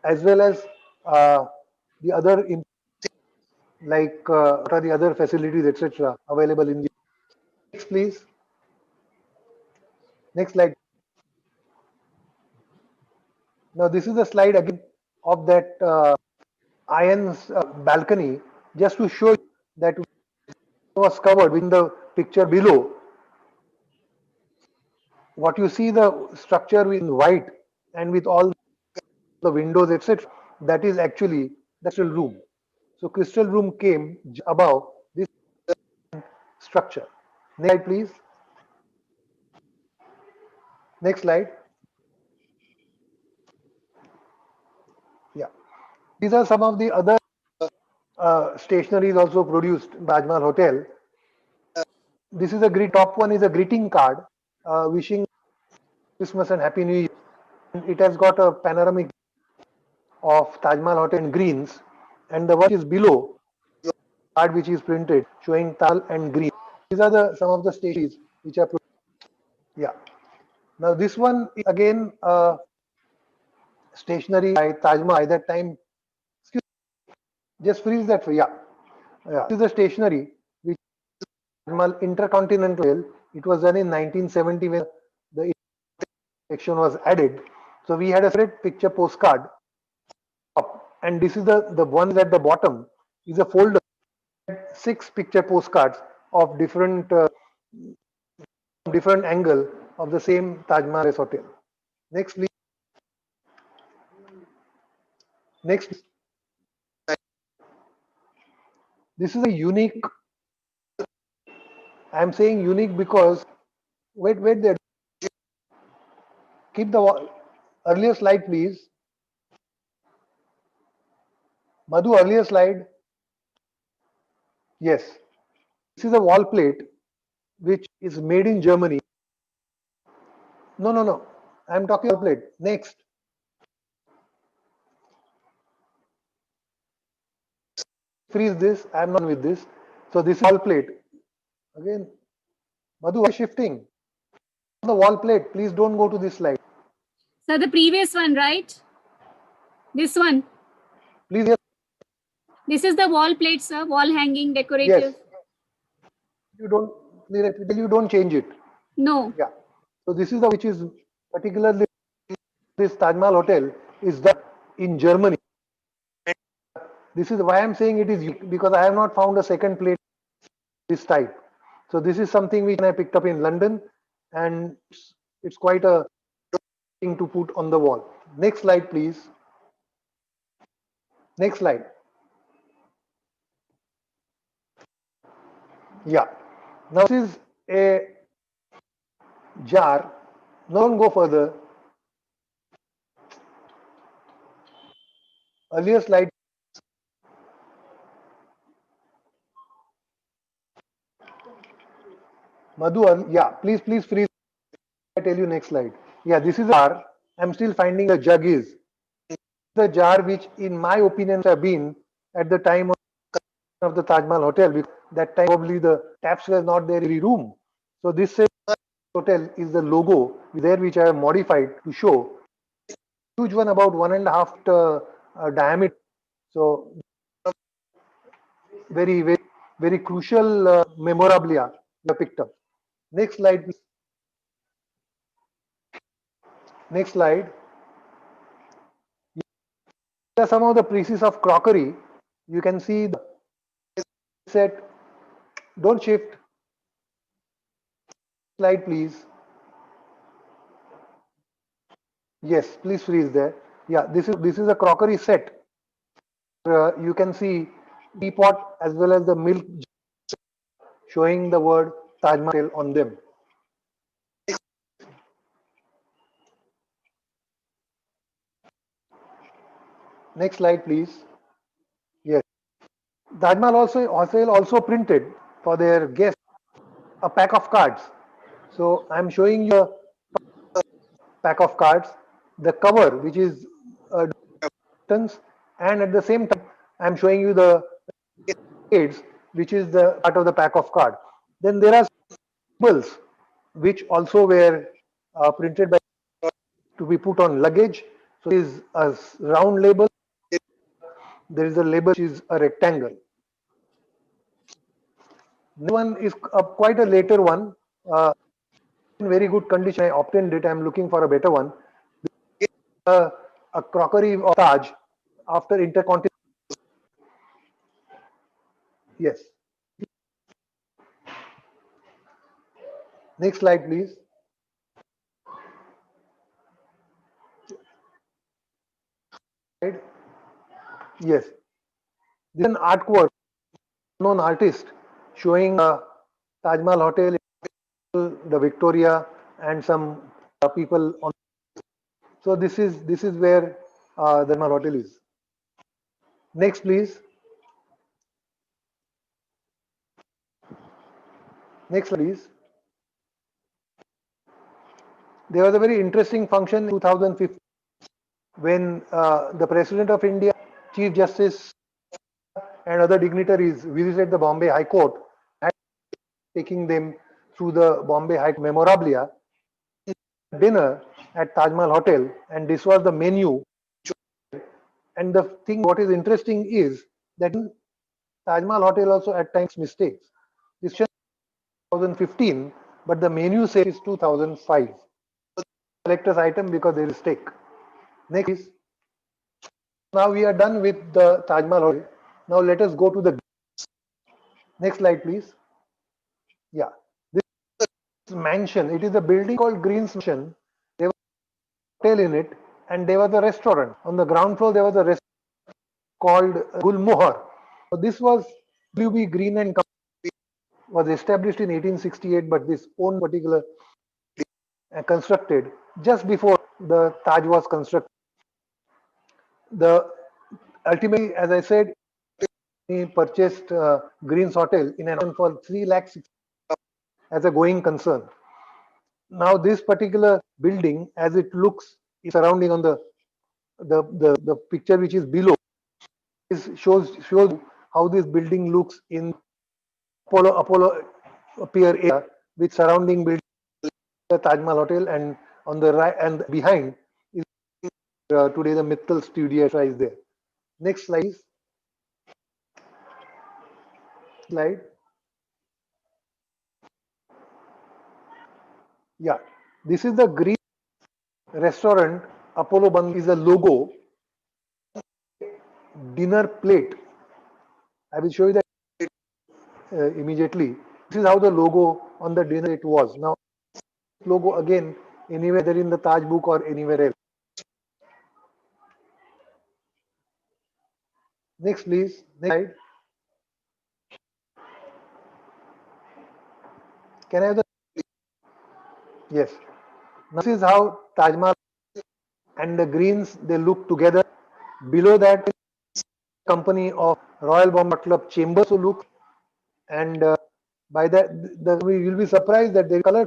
as well as the other like what are the other facilities, etc., available in the. Next, please. Next slide. Now, this is a slide again of that iron's balcony, just to show you that it was covered in the picture below. What you see, the structure in white and with all the windows, etc., that is actually the crystal room. So, crystal room came above this structure. Next slide, please. Next slide. Yeah. These are some of the other stationaries also produced in Taj Mahal Hotel. This is a great top one is a greeting card wishing Christmas and Happy New Year. It has got a panoramic of Taj Mahal Hotel in greens, and the one is below card which is printed showing Tal and green. These are the some of the stationaries which are yeah. Now this one is again stationery by Taj Mahal. At that time, excuse me, just freeze that. Yeah, yeah. This is the stationery which Taj Mahal Intercontinental. It was done in 1970 when the section was added. So we had a separate picture postcard, and this is the one at the bottom is a folder, 6 picture postcards of different different angle of the same Taj Mahal Hotel. Next, please. Next. This is a unique. I am saying unique because wait there. Keep the earlier slide, please. Madhu, earlier slide. Yes. This is a wall plate which is made in Germany. No. I am talking wall plate. Next. Freeze this. I am not with this. So this is wall plate. Again, Madhu, why shifting? The wall plate. Please don't go to this slide. So the previous one, right? This one. Please. Yes. This is the wall plate, sir. Wall hanging, decorative. Yes. You don't. You don't change it. No. Yeah. So this is the which is particularly this Taj Mahal Hotel is done in Germany. This is why I am saying it is unique, because I have not found a second plate this type. So this is something which I picked up in London, and it's quite a thing to put on the wall. Next slide, please. Next slide. Yeah. Now this is a jar. Now don't go further. Earlier slide. Madhu, yeah, please freeze. I tell you next slide. Yeah, this is a jar. I'm still finding the jug is the jar which, in my opinion, have been at the time of the Taj Mahal Hotel. Because that time probably the taps were not there in every room. So this hotel is the logo there which I have modified to show. Huge one, about 1.5 diameter. So very crucial memorabilia you have picked up. Next slide, please. Next slide. These are some of the pieces of crockery. You can see the set. Don't shift. Slide, please. Yes, please freeze there. Yeah, this is a crockery set. You can see teapot as well as the milk showing the word Taj Mahal on them. Next slide, please. Yes. Taj Mahal also printed for their guests a pack of cards. So I'm showing you a pack of cards, the cover, which is buttons, and at the same time, I'm showing you the aids, which is the part of the pack of card. Then there are labels, which also were printed by to be put on luggage. So there is a round label. There is a label which is a rectangle. This one is quite a later one. In very good condition. I obtained it. I'm looking for a better one. A crockery of Taj after intercontinental. Yes. Next slide, please. Yes. This is an artwork, known artist, showing Taj Mahal Hotel, the Victoria, and some people on. So this is where the Taj Mahal Hotel is. Next, please. Next, please. There was a very interesting function in 2015 when the President of India, Chief Justice, and other dignitaries visited the Bombay High Court, and taking them through the Bombay High memorabilia. Dinner at Taj Mahal Hotel, and this was the menu. And the thing, what is interesting is that Taj Mahal Hotel also at times mistakes. This is 2015, but the menu says it's 2005. Collector's item because there is mistake. Next is, now we are done with the Taj Mahal Hotel. Now let us go to the next slide, please. Yeah, this mansion. It is a building called Green's Mansion. There was a hotel in it, and there was a restaurant. On the ground floor, there was a restaurant called Gulmohar. So this was WB Green and Company, was established in 1868, but this own particular constructed just before the Taj was constructed. The ultimately, as I said, he purchased Green's Hotel in an for 3 lakhs as a going concern. Now this particular building, as it looks, is surrounding on the picture which is below, is shows how this building looks in Apollo Pier area with surrounding building the Taj Mahal Hotel, and on the right and behind is today the Mittal Studio is there. Next slide. Slide. Yeah, this is the Green restaurant. Apollo Bang is a logo. Dinner plate. I will show you that immediately. This is how the logo on the dinner it was. Now, logo again anywhere there in the Taj book or anywhere else. Next, please. Next slide. Can I have the? Yes. Now, this is how Taj Mahal and the Greens they look together. Below that, company of Royal Bombay Club Chambers to look, and by that we will be surprised that there is color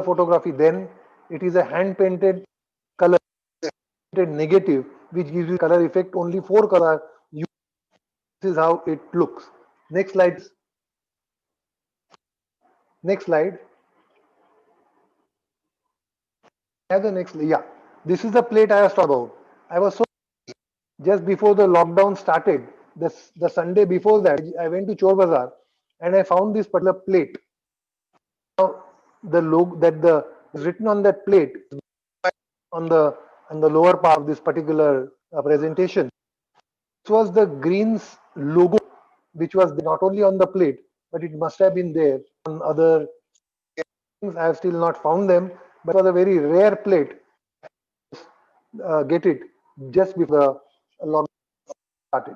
photography. Then it is a hand painted color negative which gives you color effect. Only 4 color. This is how it looks. Next slide. Next slide. Have the next. Yeah, this is the plate I was talking about. I was so just before the lockdown started, the Sunday before that, I went to Chor Bazaar and I found this particular plate. Now the logo that the is written on that plate on the lower part of this particular presentation. This was the Greens logo, which was not only on the plate, but it must have been there on other things. I have still not found them, but it was a very rare plate. Get it just before the lockdown started.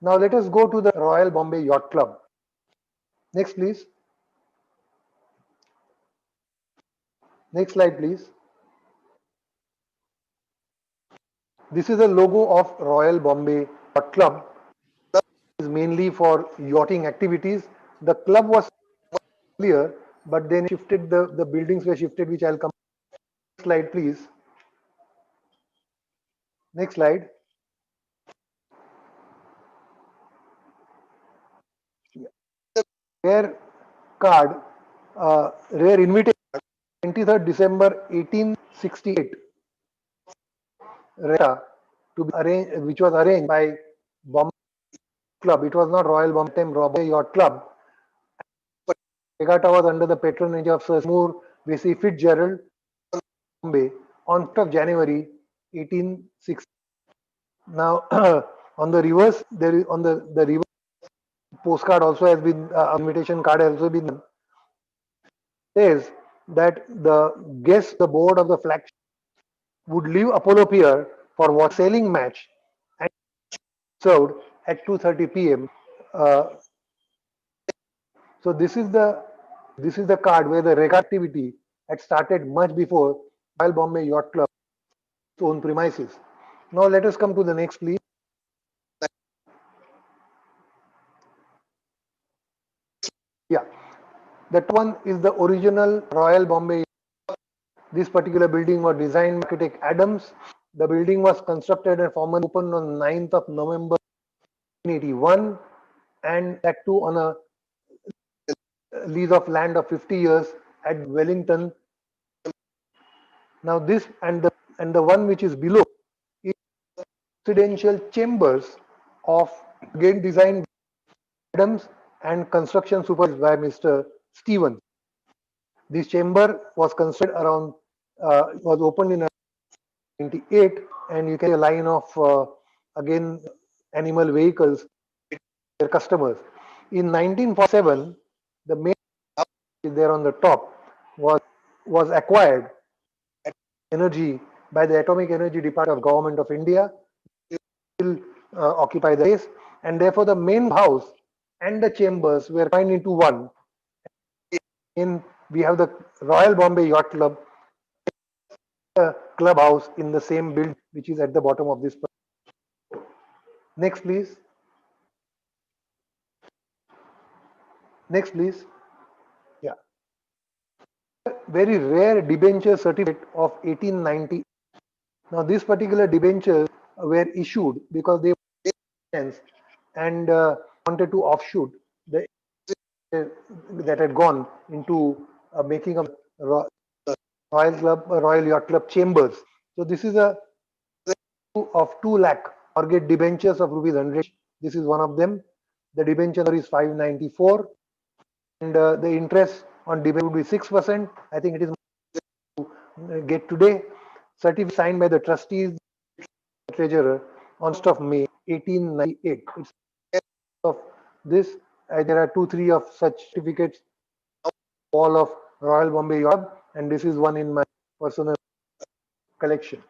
Now let us go to the Royal Bombay Yacht Club. Next, please. Next slide, please. This is the logo of Royal Bombay Yacht Club. It is mainly for yachting activities. The club was earlier but then shifted, the buildings were shifted, which I'll come. Slide, please. Next slide. Rare card, rare invitation, 23rd December 1868. Reta to be arranged, which was arranged by Bombay Club. It was not Royal Bombay Yacht Club. Regatta was under the patronage of Sir Seymour Vesey Fitzgerald, Bombay, on 5th of January 1860. Now, on the reverse, there is on the reverse postcard also has been invitation card has also been done. Says that the guests, the board of the flagship would leave Apollo Pier for watch sailing match and served at 2:30 p.m. So this is the card where the regatta activity had started much before Royal Bombay Yacht Club's own premises. Now let us come to the next, please. Yeah, that one is the original Royal Bombay. This particular building was designed by architect Adams. The building was constructed and formally opened on 9th of November 1981, and that too on a lease of land of 50 years at Wellington. Now this and the one which is below is residential chambers of, again designed by Adams and construction supervised by Mr. Stevens. This chamber was constructed around was opened in 98, and you can see a line of again animal vehicles, their customers. In 1947, the main house there on the top was acquired energy by the Atomic Energy Department of Government of India. Still occupy the space, and therefore the main house and the chambers were combined into one. We have the Royal Bombay Yacht Club clubhouse in the same building, which is at the bottom of this. Next, please. Next, please. Yeah. Very rare debenture certificate of 1890. Now, this particular debentures were issued because they were and wanted to offshoot the that had gone into making a Royal Yacht Club chambers. So this is a of 2 lakh mortgage debentures of rupees 100. This is one of them. The debenture is 594, and the interest on debenture would be 6%. I think it is to get today. Certificate signed by the trustees, treasurer on 1st of May 1898. It's of this. There are 2-3 of such certificates. All of Royal Bombay Yacht, and this is one in my personal collection.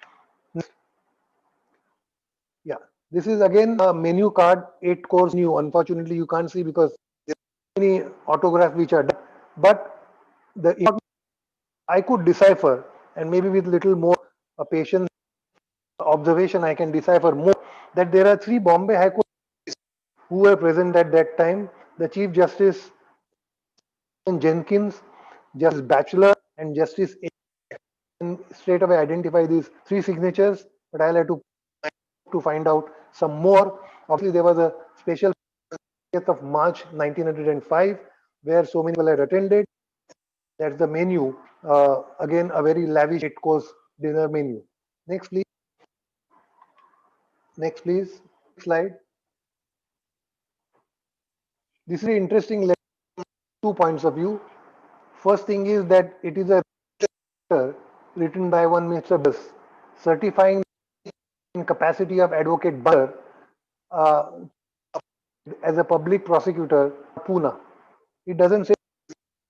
Yeah, this is again a menu card, 8 course menu. Unfortunately, you can't see because there are many autographs which are done. But the I could decipher, and maybe with little more patience, observation, I can decipher more that there are 3 Bombay High Court who were present at that time: the Chief Justice Jenkins, Justice Batchelor, and Justice A. And straight away identify these 3 signatures, but I'll have to find out some more. Obviously, there was a special 30th of March 1905 where so many people had attended. That's the menu. Again, a very lavish 8-course dinner menu. Next, please. Next, please. Slide. This is an interesting 2 points of view. First thing is that it is a letter written by one Mr. Bus certifying the capacity of Advocate Butter as a public prosecutor, Pune. It doesn't say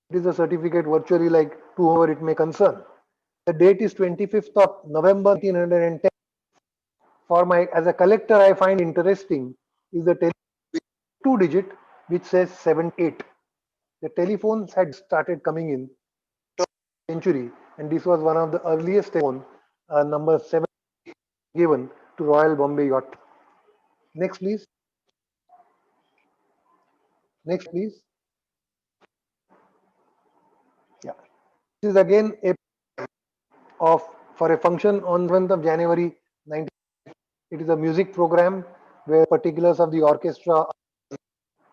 it is a certificate virtually like to whoever it may concern. The date is 25th of November 1910. For my, as a collector, I find interesting is the 2-digit which says 78. The telephones had started coming in century, and this was one of the earliest telephone, number 7 given to Royal Bombay Yacht. Next, please. Next, please. This is again a of for a function on 7th of January 19. It is a music program where particulars of the orchestra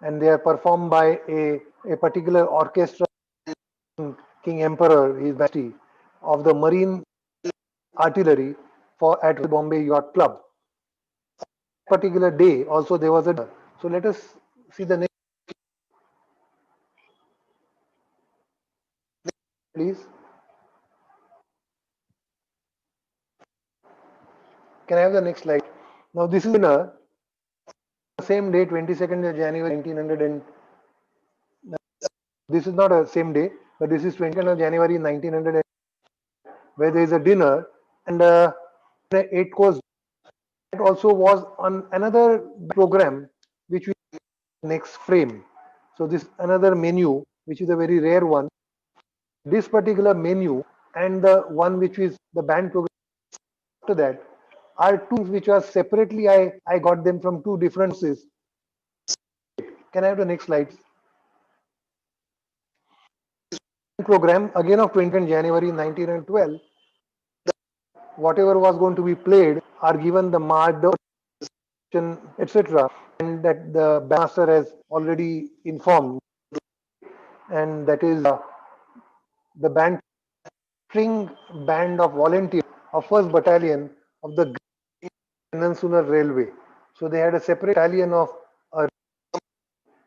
and they are performed by a particular orchestra. King Emperor, His Majesty, of the Marine Artillery for at the Bombay Yacht Club. Particular day also there was a dinner. So let us see the next, please. Can I have the next slide? Now this is dinner. Same day, 22nd of January 1900 and this is not a same day, but this is 22nd of January 1900 where there is a dinner and 8 course. It also was on another program which we next frame. So this another menu which is a very rare one. This particular menu and the one which is the band program after that are two which are separately I got them from two different sources. Can I have the next slide? Program again of 20th January 1912. Whatever was going to be played are given the march, etc. And that the master has already informed, and that is the band string band of volunteers of 1st Battalion of the Peninsular Railway. So they had a separate battalion of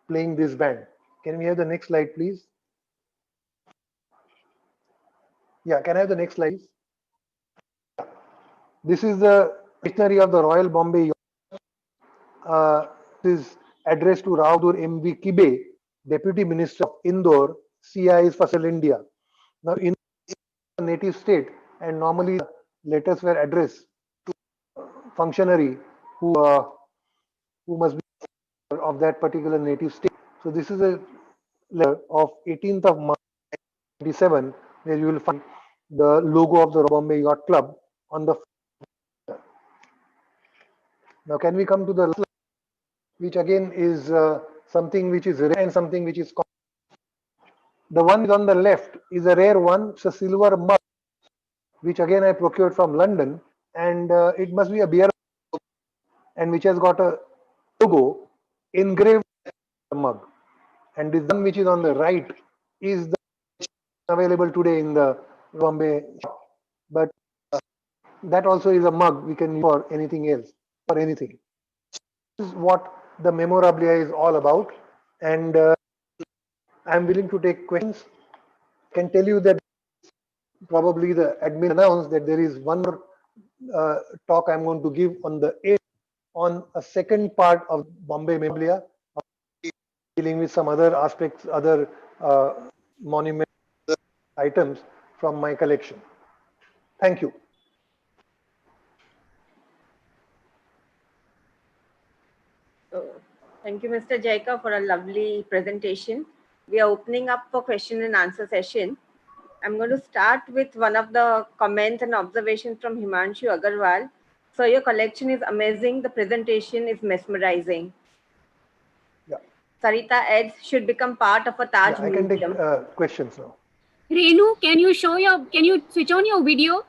playing this band. Can we have the next slide, please? Yeah, can I have the next slide? This is the dictionary of the Royal Bombay. This is addressed to Raudur M.V. Kibe, Deputy Minister of Indore, CIS Fasal India. Now, in a native state, and normally letters were addressed to functionary who must be of that particular native state. So this is a letter of 18th of March 1997, where you will find the logo of the Bombay Yacht Club on the. Now, can we come to the last, which again is something which is rare and something which is common. The one on the left is a rare one. It's a silver mug, which again I procured from London, and it must be a beer, and which has got a logo engraved on the mug. And this one which is on the right is the available today in the Bombay shop. But that also is a mug we can use for anything else, for anything. This is what the memorabilia is all about, and I'm willing to take questions. Can tell you that probably the admin announced that there is one more talk I'm going to give on the 8th on a second part of Bombay memorabilia, dealing with some other aspects, other monument items from my collection. Thank you. So, thank you, Mr. Jaika, for a lovely presentation. We are opening up for question and answer session. I'm going to start with one of the comments and observations from Himanshu Agarwal. So your collection is amazing. The presentation is mesmerizing. Yeah. Sarita adds, should become part of a Taj Yeah, I can take museum. questions now. Renu, can you switch on your video?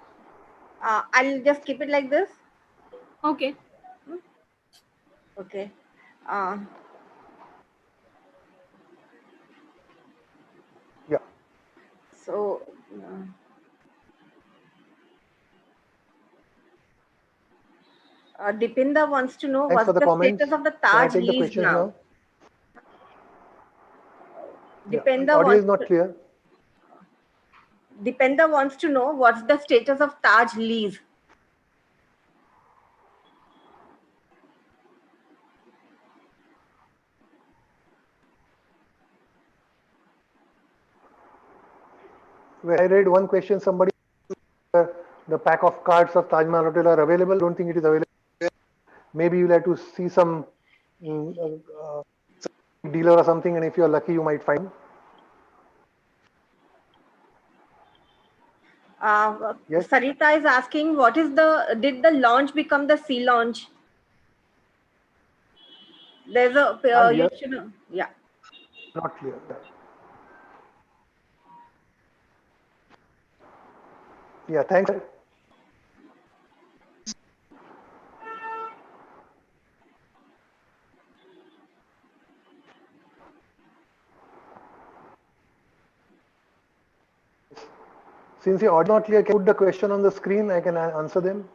I'll just keep it like this. Okay. Okay. Yeah. So, Dipinda wants to know Thanks what's for the the comments. status of the Can I Taj take the lease questions now? Dipinda Audio is wants not clear. Dipinda wants to know what's the status of Taj lease. When I read one question, somebody the pack of cards of Taj Mahal Hotel are available. Don't think it is available. Maybe you'll have to see some dealer or something, and if you're lucky, you might find. Yes. Sarita is asking, did the launch become the sea launch? There's a, you should know. Yeah. Not clear. Yeah, thanks. Since you're audio not clear, can you put the question on the screen? I can answer them.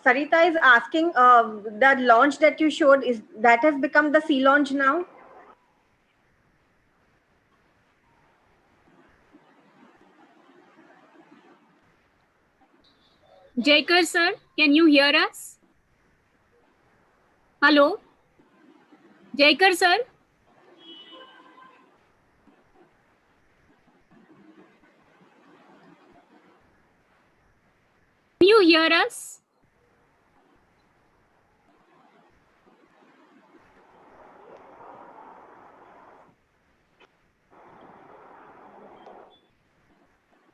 Sarita is asking, the launch that you showed, is that has become the C launch now? Jaikar sir, can you hear us? Hello? Jaikar sir? Can you hear us?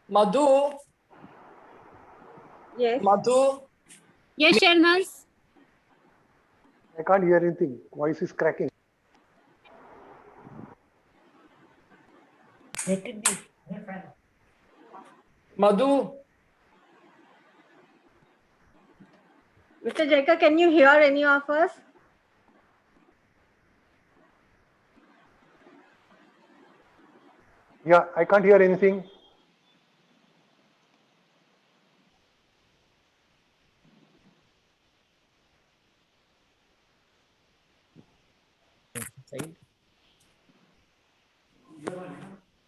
Madhu, Yes. Madhu, Yes, Sharnaz? I can't hear anything. Voice is cracking. Madhu, Mr. Jaika, can you hear any of us? Yeah, I can't hear anything.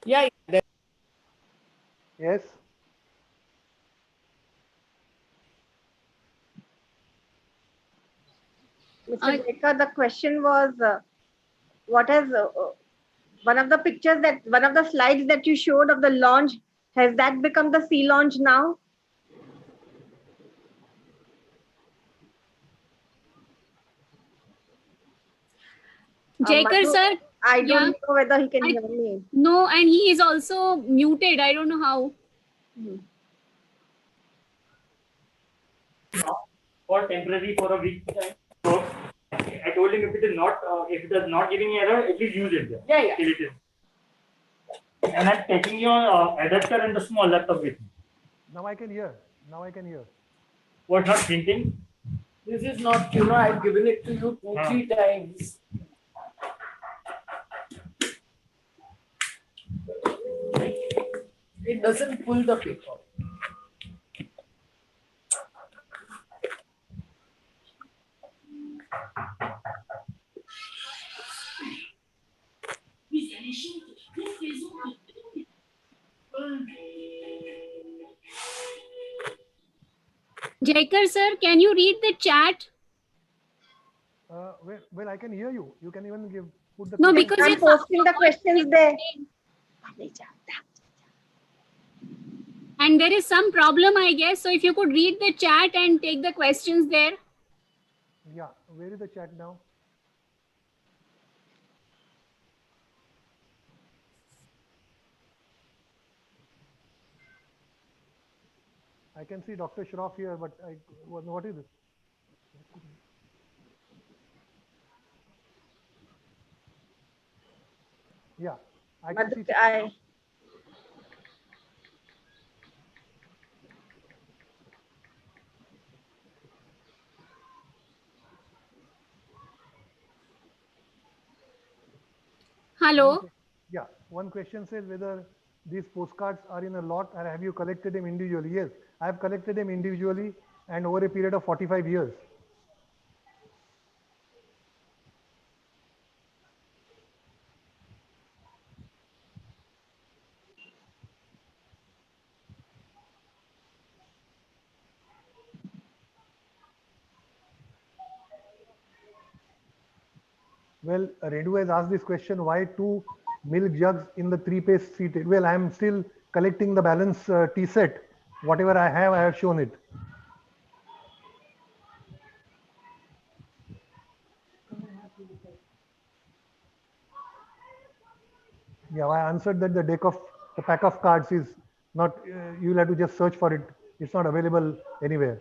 yeah, Yes. Mr. Jaika, the question was, what has one of the pictures that one of the slides that you showed of the launch, has that become the C launch now? Jaikar Madhu, sir? I Yeah. don't know whether he can I- hear me. No, and he is also muted. I don't know how. For temporary for a week time. So I told him if it is not, if it is not giving error, at least use it. There. Yeah. Till it is. And I'm taking your adapter and the small laptop with me. Now I can hear. Now I can hear. What's not printing? This is not, I've given it to you 2-3 times. It doesn't pull the paper. Jaikar sir, can you read the chat? Well, I can hear you. You can even put the. No, question. because I'm it's posting the questions there. and there is some problem, I guess. So if you could read the chat and take the questions there. Yeah, where is the chat now? I can see Dr. Shroff here, but what is this? Yeah, I can Madhu, see. Hello. Yeah, one question says whether these postcards are in a lot or have you collected them individually? Yes, I have collected them individually and over a period of 45 years. Well, Redu has asked this question, why 2 milk jugs in the 3-piece seated? Well, I am still collecting the balance tea set. Whatever I have shown it. Yeah, I answered that the pack of cards is not, you'll have to just search for it. It's not available anywhere.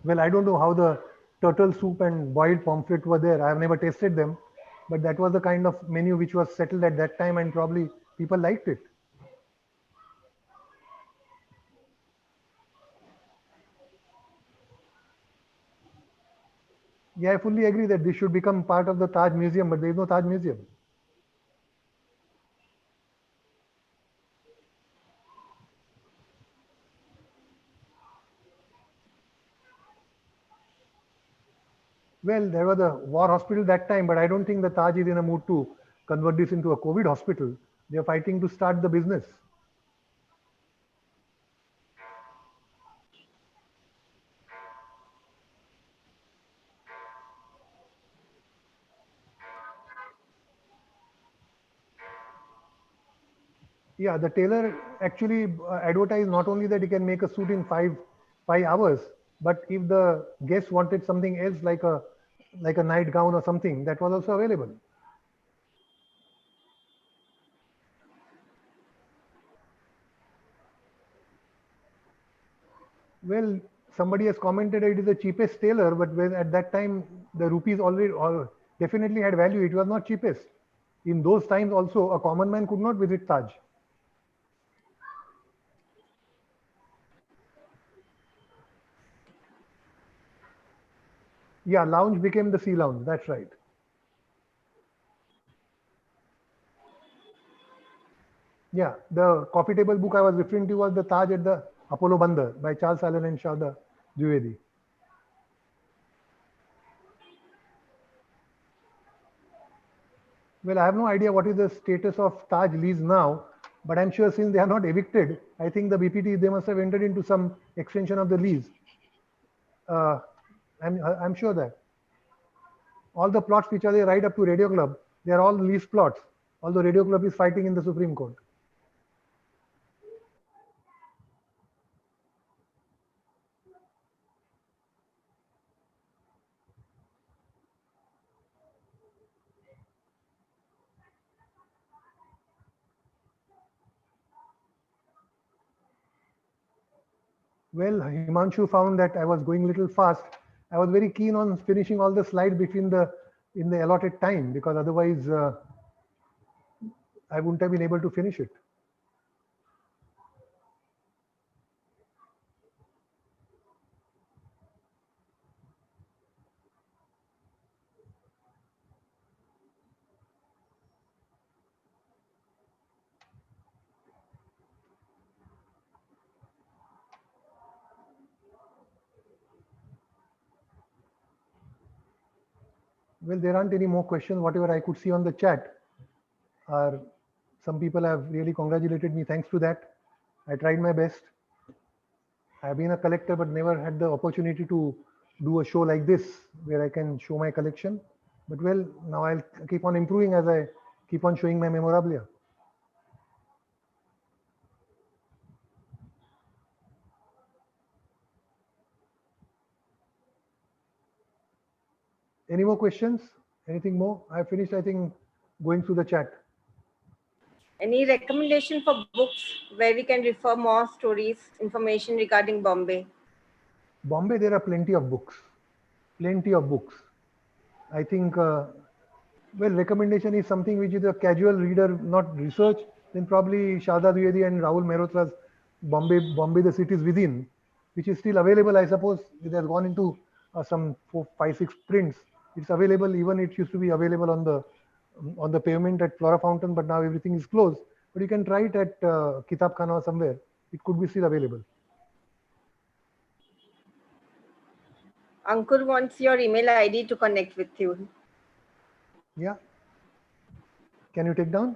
Well, I don't know how the turtle soup and boiled pomfret were there. I have never tasted them, but that was the kind of menu which was settled at that time, and probably people liked it. Yeah, I fully agree that this should become part of the Taj Museum, but there is no Taj Museum. Well, there was a war hospital that time, but I don't think the Taj is in a mood to convert this into a COVID hospital. They are fighting to start the business. Yeah, the tailor actually advertised not only that he can make a suit in five hours, but if the guest wanted something else like a night gown or something, that was also available. Well, somebody has commented it is the cheapest tailor, but when at that time the rupees already definitely had value, it was not cheapest. In those times also, a common man could not visit Taj. Yeah, lounge became the sea lounge. That's right. Yeah, the coffee table book I was referring to was the Taj at the Apollo Bandar by Charles Allen and Shada Dwivedi. Well, I have no idea what is the status of Taj lease now, but I'm sure since they are not evicted, I think the BPT, they must have entered into some extension of the lease. Uh, I'm sure that all the plots which are there right up to Radio Club, they are all lease plots, although Radio Club is fighting in the Supreme Court. Well, Himanshu found that I was going a little fast. I was very keen on finishing all the slides in the allotted time, because otherwise I wouldn't have been able to finish it. Well, there aren't any more questions. Whatever I could see on the chat are some people have really congratulated me. Thanks to that. I tried my best. I've been a collector, but never had the opportunity to do a show like this where I can show my collection. But well, now I'll keep on improving as I keep on showing my memorabilia. Any more questions? Anything more? I finished, I think, going through the chat. Any recommendation for books where we can refer more stories, information regarding Bombay? Bombay, there are plenty of books. Plenty of books. I think, well, recommendation is something which is a casual reader, not research, then probably Shada Dwivedi and Rahul Mehrotra's Bombay, the Cities Within, which is still available, I suppose. It has gone into some 4, 5, 6 prints. It's available, even it used to be available on the pavement at Flora Fountain, but now everything is closed. But you can try it at Kitab Khana or somewhere. It could be still available. Ankur wants your email ID to connect with you. Yeah. Can you take down?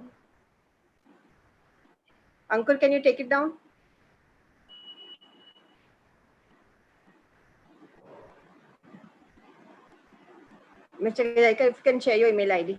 Ankur, can you take it down? Mr. Jaika, if you can share your email ID.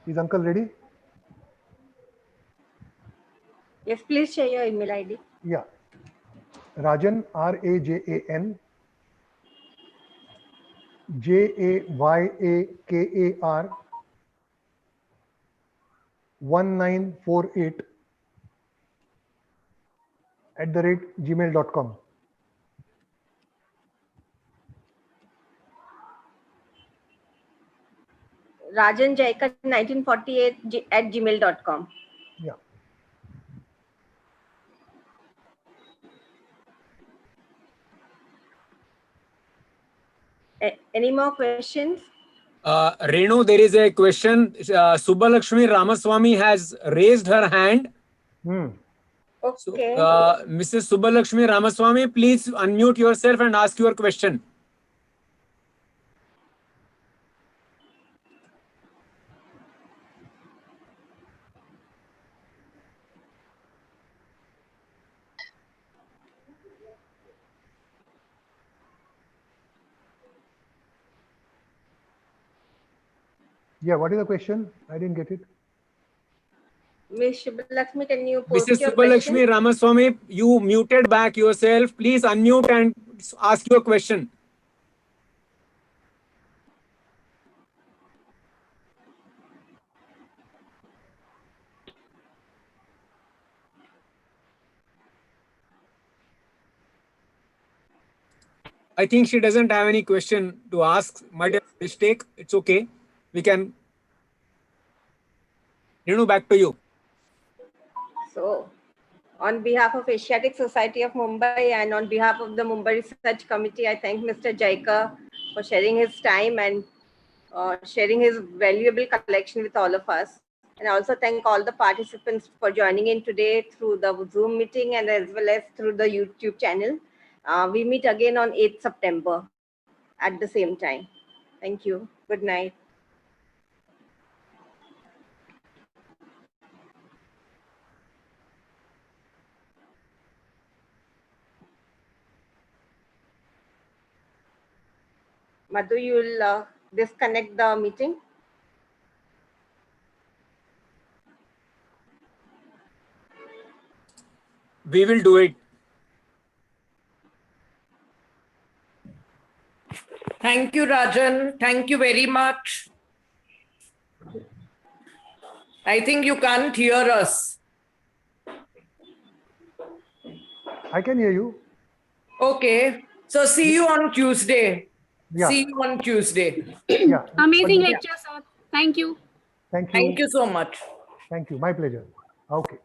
Is Uncle ready? Yes, please share your email ID. Yeah. Rajan, RAJAN, JAYAKAR 1948 @gmail.com. Rajan Jaika 1948 @gmail.com. Yeah. Any more questions? Renu, there is a question. Subbalakshmi Ramaswamy has raised her hand. So, Okay. Mrs. Subbalakshmi Ramaswamy, please unmute yourself and ask your question. Yeah, what is the question? I didn't get it. Ms. Subbalakshmi, can you post Mrs. your Subbalakshmi question? Ramaswamy, you muted back yourself. Please unmute and ask your question. I think she doesn't have any question to ask. Might have a mistake. It's okay. We can. Renu, back to you. So, on behalf of Asiatic Society of Mumbai and on behalf of the Mumbai Research Committee, I thank Mr. Jaika for sharing his time and sharing his valuable collection with all of us. And I also thank all the participants for joining in today through the Zoom meeting and as well as through the YouTube channel. We meet again on 8th September at the same time. Thank you. Good night. Madhu, you will disconnect the meeting. We will do it. Thank you, Rajan. Thank you very much. I think you can't hear us. I can hear you. Okay. So see you on Tuesday. Yeah. See you on Tuesday. Yeah. Amazing But- lecture, sir. Thank you. Thank you. Thank you so much. Thank you. My pleasure. Okay.